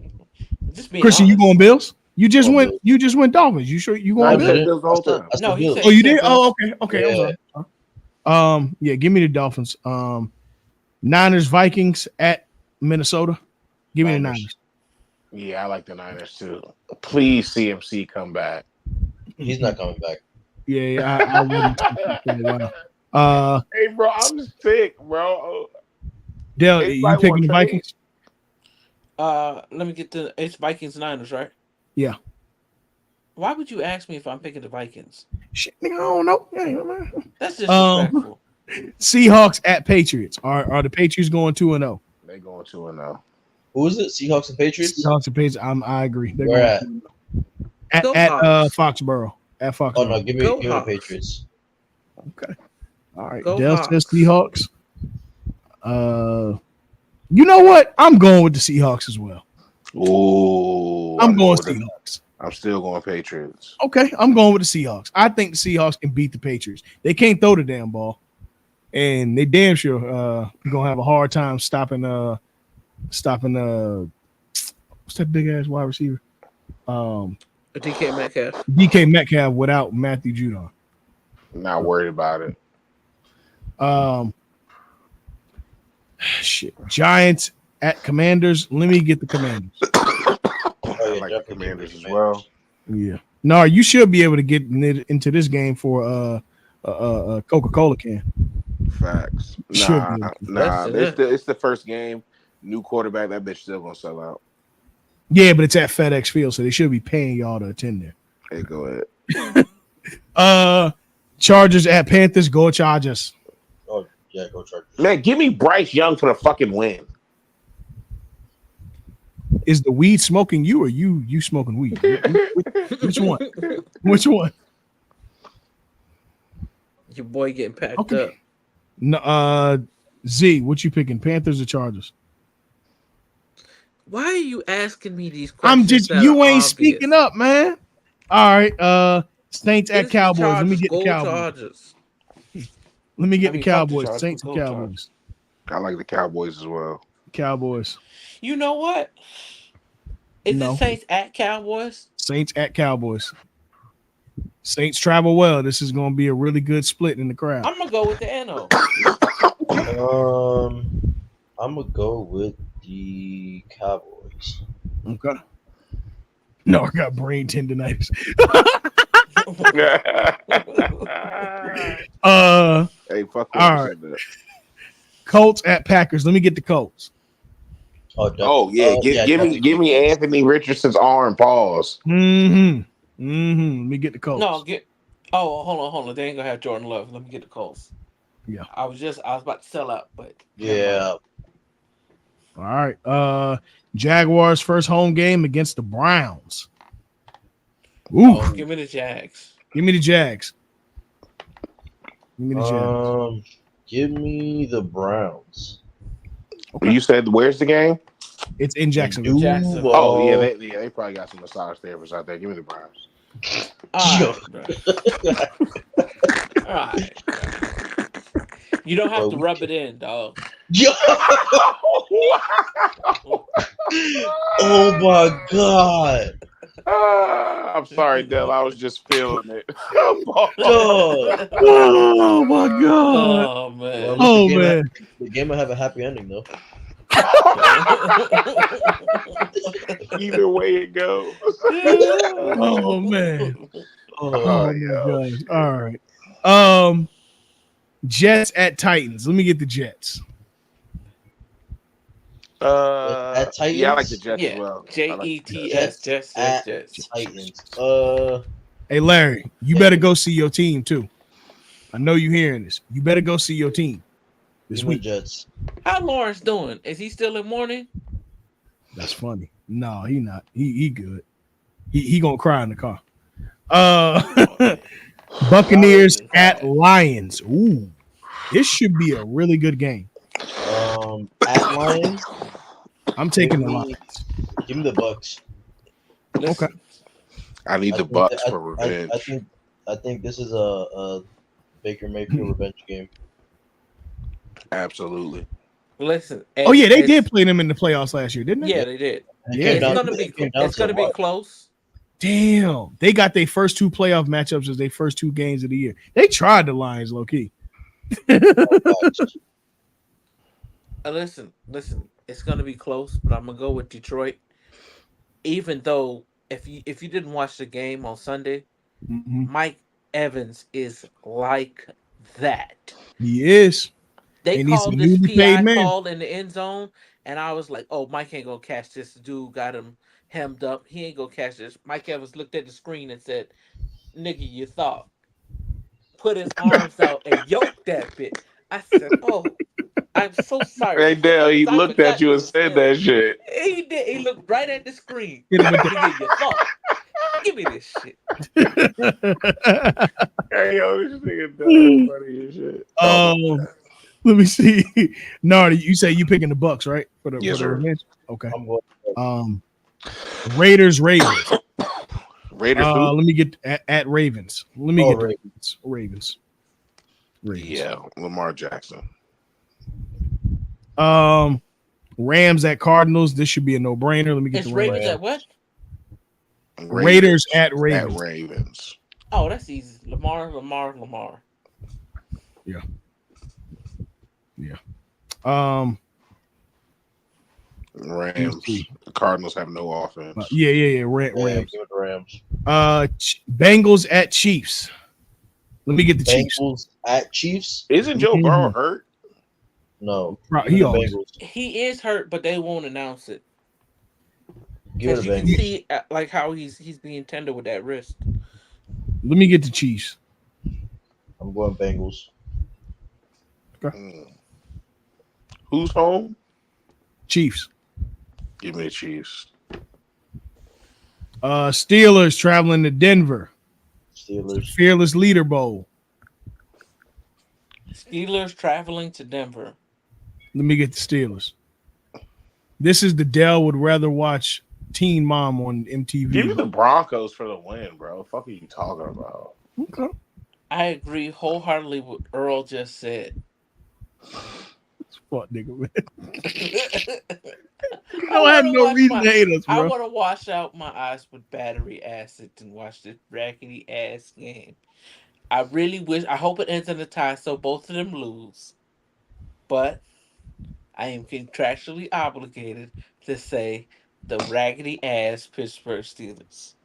Just being Christian, you going honest. Bills? You I'm just going went. Bills. You just went Dolphins. You sure you No, No, going I I Bills? said didn't. Bills the whole time. I No, said he Bills. said Oh, he you said did? Oh, Bills. okay. I'm Yeah. sorry. Yeah, give me the Dolphins. Niners Vikings at Minnesota. Give me the Niners. Niners. Yeah, I like the Niners too. Please, CMC come back. He's not coming back. Yeah, I wouldn't take that for a while. Hey, bro, I'm sick, bro. Dale, you Anybody want picking to the trade? Vikings? Let me get the it's Vikings Niners, right? Yeah. Why would you ask me if I'm picking the Vikings? Shit, nigga, I don't know. Yeah, man. That's disrespectful. Seahawks at Patriots. Are the Patriots going 2-0? They going 2-0. Who is it? Seahawks and Patriots? Seahawks and Patriots. I agree. They're Where going at? 2-0. At Go at Hawks. Foxborough. At Oh no, Foxborough. Go give me the Hawks. Patriots. Okay. All right. Go Dale says Hawks. Seahawks. You know what? I'm going with the Seahawks as well. Ooh, I'm going with the, Seahawks. I'm still going Patriots. Okay, I'm going with the Seahawks. I think the Seahawks can beat the Patriots. They can't throw the damn ball, and they damn sure gonna have a hard time stopping what's that big ass wide receiver? DK Metcalf. DK Metcalf without Matthew Judon. Not worried about it. Shit. Giants at Commanders. Let me get the Commanders. Oh I yeah, like the definitely give me Commanders the as Commanders. well. Yeah. No, you should be able to get into this game for a Coca-Cola can. Facts. Should Nah, be. nah. That's It's the first game. New quarterback. That bitch still gonna sell out. Yeah, but it's at FedEx Field, so they should be paying y'all to attend there. Hey, go ahead. Chargers at Panthers. Go Chargers. Oh yeah, go Chargers. Man, give me Bryce Young for the fucking win. Is the weed smoking you or you smoking weed? Which one? Which one? your boy getting packed Okay. up. No, Z, what you picking? Panthers or Chargers? Why are you asking me these questions? I'm just that you are ain't obvious? speaking up, man. All right. Saints at It's the Cowboys. Let me Chargers. get the Go Cowboys. Chargers. Let me get the Fuck the Cowboys. Chargers, Saints but and go Cowboys. I like the Cowboys as well. Cowboys. You know what? Is No. it Saints at Cowboys? Saints at Cowboys. Saints travel well. This is going to be a really good split in the crowd. I'm gonna go with the NO. I'm gonna go with the Cowboys. Okay. No, I got brain tendonitis. Hey, fuck All whoever right. said that. Colts at Packers. Let me get the Colts. Oh, definitely. Oh yeah, definitely give me Anthony Richardson's arm. Pause. Let me get the Colts. No, get. Oh, hold on. They ain't gonna have Jordan Love. Let me get the Colts. Yeah. I was about to sell out, but Yeah. All right. Jaguars first home game against the Browns. Ooh. Give me the Jags. Give me the Jags. Give me the Jags. Give me the Browns. Okay. You said where's the game? It's in Jacksonville. Jacksonville. Oh yeah, Duval. they probably got some massage therapists out there. Give me the Browns. All Yo, right, bro. All right, bro. You don't have bro, to rub it in, dog. yo, oh my god, I'm sorry, Dell. I was just feeling it. dog. Oh my god. Oh Well, at man. least Oh man. the game will have a happy ending though. Either way it goes. Oh man. Oh, Oh Oh my yeah, gosh. shit. All right. Jets at Titans. Let me get the Jets. at Yeah, I like the Titans, Jets as Yeah. well. I like the Jets. Jets. Jets Jets. Jets. at Jets. Titans. Hey Larry, you Yeah. better go see your team too. I know you hearing this. You better go see your team this Give me the week. Jets. How Lawrence doing? Is he still in mourning? That's funny. No, he not. He good. He gonna cry in the car. Oh, man. Buccaneers Always at cry. Lions. Ooh, this should be a really good game. At Lions. I'm Give taking the me, Lions. give me the Bucks. Okay. Listen, I need I the think Bucks for revenge. I think this is a Baker Mayfield revenge game. Absolutely. listen. Oh yeah, they did It's play them in the playoffs last year, didn't they? yeah, they did. And Yeah. it came down It's to a gonna be lot. close. Damn, they got their first two playoff matchups as their first two games of the year. They tried the Lions low key. Listen. It's gonna be close, but I'm gonna go with Detroit. Even though if you didn't watch the game on Sunday, Mhm. Mike Evans is like that. He is, They and he's a called this newly paid PI man. call in the end zone, and I was like, "Oh, Mike ain't gonna catch this." The dude got him hemmed up. He ain't gonna catch this. Mike Evans looked at the screen and said, "Nigga, you thought." Put his arms out and yoked that bit. I said, "Oh, I'm so sorry, Hey Mr. Dale, he Evans. I looked at forgot you you and were said still." that shit. He did. He looked right at the screen. Hit him with Nigga, you thought. Give me this shit. that. Hey yo, this nigga Dale funny as shit. Oh my god. Let me see. Nardi, you say you picking the Bucks, right? For Yes, the sir. revenge. Okay. I'm going. Raiders, Ravens. Raiders who? Let me get at Ravens. Let me Oh, get the Ravens. Yeah, Lamar Jackson. Rams at Cardinals. This should be a no brainer. Let me get It's the Ravens Rams. at what? Raiders at Ravens. At Ravens. Oh, that's easy. Lamar. Yeah. Um. Rams. The Cardinals have no offense. Yeah. Yeah, Rams. give it the Rams. Bengals at Chiefs. Let me get the Chiefs. Bengals at Chiefs. Isn't Joe Burrow hurt? No, Right, give he me the always- Bengals. He is hurt, but they won't announce it Give it because the you can Bengals. see like how he's being tender with that wrist. Let me get the Chiefs. I'm going Bengals. Who's home? Chiefs. Give me the Chiefs. Steelers traveling to Denver. Steelers. Fearless Leader Bowl. Steelers traveling to Denver. Let me get the Steelers. This is the Dell would rather watch Teen Mom on MTV. Give me the Broncos for the win, bro. Fuck are you talking about? Okay. I agree wholeheartedly with what Earl just said. Fuck, nigga, man. I I have no reason to hate us, I bro. want to wash out my eyes with battery acid and watch this raggedy ass game. I really wish. I hope it ends in a tie so both of them lose. But I am contractually obligated to say the raggedy ass Pittsburgh Steelers.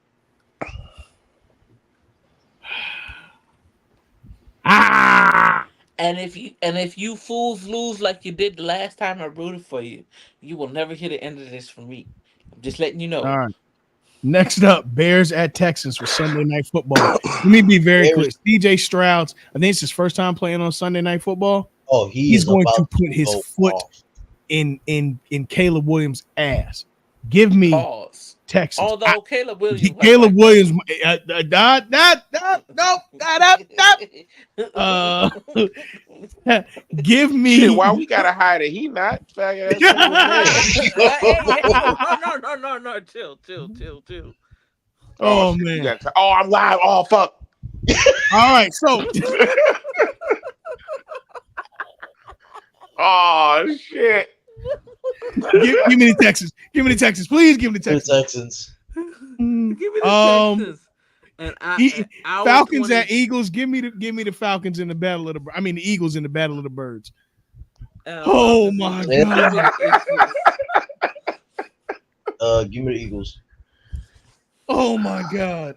And if you fools lose like you did the last time I rooted for you, you will never hear the end of this from me. I'm just letting you know. All right. Next up, Bears at Texans for Sunday Night Football. Let me be very clear. CJ Stroud, I think it's his first time playing on Sunday Night Football. Oh, He's going to about put his go foot off. in Caleb Williams' ass. Give me Pause. Texans. Although Caleb Williams played Caleb like Williams. Uh, give Shit, me. why we gotta hide it? He not faggot. That's one of his man. hey, no, chill. Oh Oh shit, we man! got. Oh, I'm live. Oh fuck. All right, so Oh shit. give me the Texans. Give me the Texans, please. Give me the The Texans. Texans. Give me the Texans. And Falcons at Eagles. Give me the Falcons in the battle of the. I mean the Eagles in the battle of the birds. Oh my god! Give me the Eagles. Oh my god!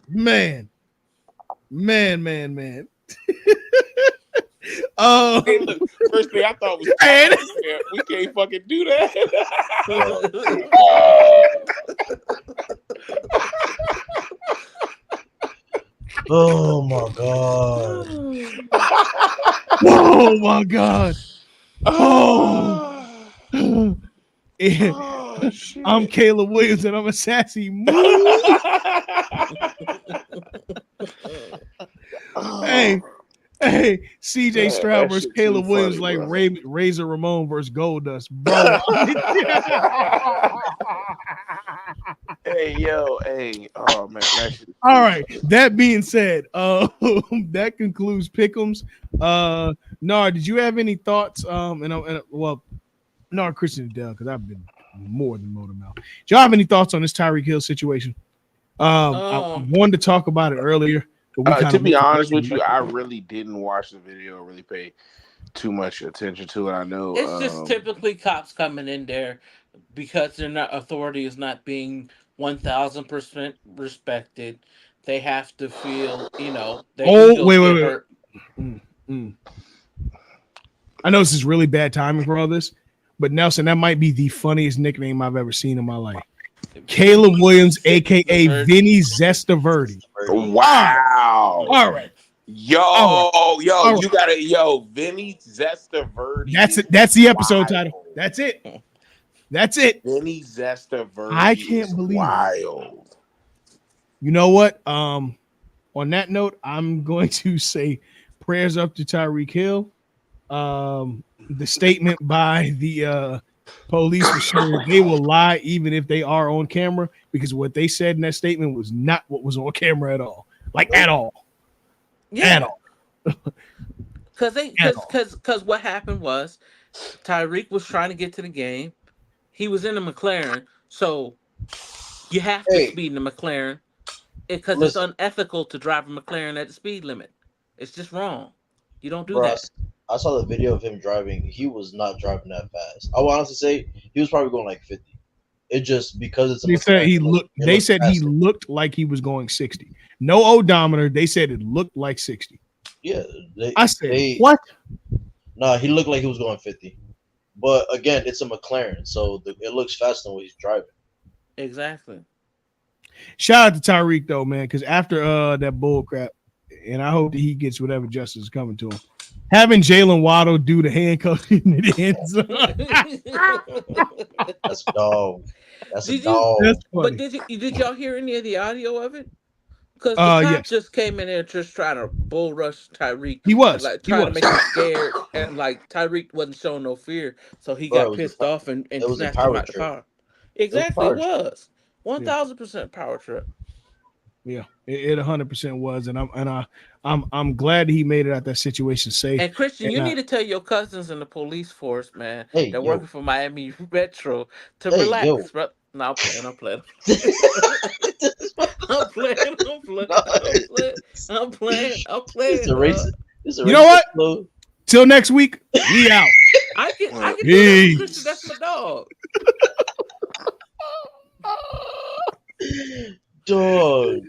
Man. Hey, look, first thing I thought was we can't fucking do that. Oh my god! Oh my god! Oh, shit. I'm Caleb Williams and I'm a sassy move. Hey, CJ Stroud versus Caleb Williams funny, like Razor Ramon versus Goldust, bro. Hey. Oh man. All right. That being said, that concludes Pick'ems. Nard, did you have any thoughts? Nard, Christian is down because I've been more than motor mouth. Do y'all have any thoughts on this Tyreek Hill situation? I wanted to talk about it earlier. To be honest with you, I really didn't watch the video, really pay too much attention to it. I know it's just typically cops coming in there because their authority is not being 1,000% respected. They have to feel, their egos get hurt. I know this is really bad timing for all this, but Nelson, that might be the funniest nickname I've ever seen in my life. Caleb Williams, aka Vinny Zestaverde. Wow! All right, you gotta, Vinny Zestaverde. That's the episode title. That's it. Vinny Zestaverde. I can't believe wild. It. You know what? On that note, I'm going to say prayers up to Tyreek Hill. The statement by the police was sure they will lie even if they are on camera, because what they said in that statement was not what was on camera at all. At all. Yeah. At all. Because what happened was Tyreek was trying to get to the game. He was in a McLaren, so you have to speed in the McLaren because it's unethical to drive a McLaren at the speed limit. It's just wrong. You don't do that. I saw the video of him driving. He was not driving that fast. I would honestly say he was probably going like 50. It just because it's. They said he looked. They said he looked like he was going 60. No odometer. They said it looked like 60. Yeah, I said what? Nah, he looked like he was going 50. But again, it's a McLaren, so it looks faster than what he's driving. Exactly. Shout out to Tyreek though, man, because after that bull crap, and I hope that he gets whatever justice is coming to him. Having Jalen Waddle do the handcuff in the end zone. That's dog. That's a dog. But did y'all hear any of the audio of it? Because the cop just came in there just trying to bull rush Tyreek. He was trying to make him scared, and Tyreek wasn't showing no fear, so he got pissed off and snatched him out the car. Exactly, it was 1,000% power trip. Yeah, it 100% was, and I'm glad he made it out that situation safe. And Christian, you need to tell your cousins in the police force, man, they're working for Miami Metro to relax, bro. No, I'm playing. I'm playing. It's a racist. You know what? Till next week, we out. I can do that, Christian. That's my dog. Dog.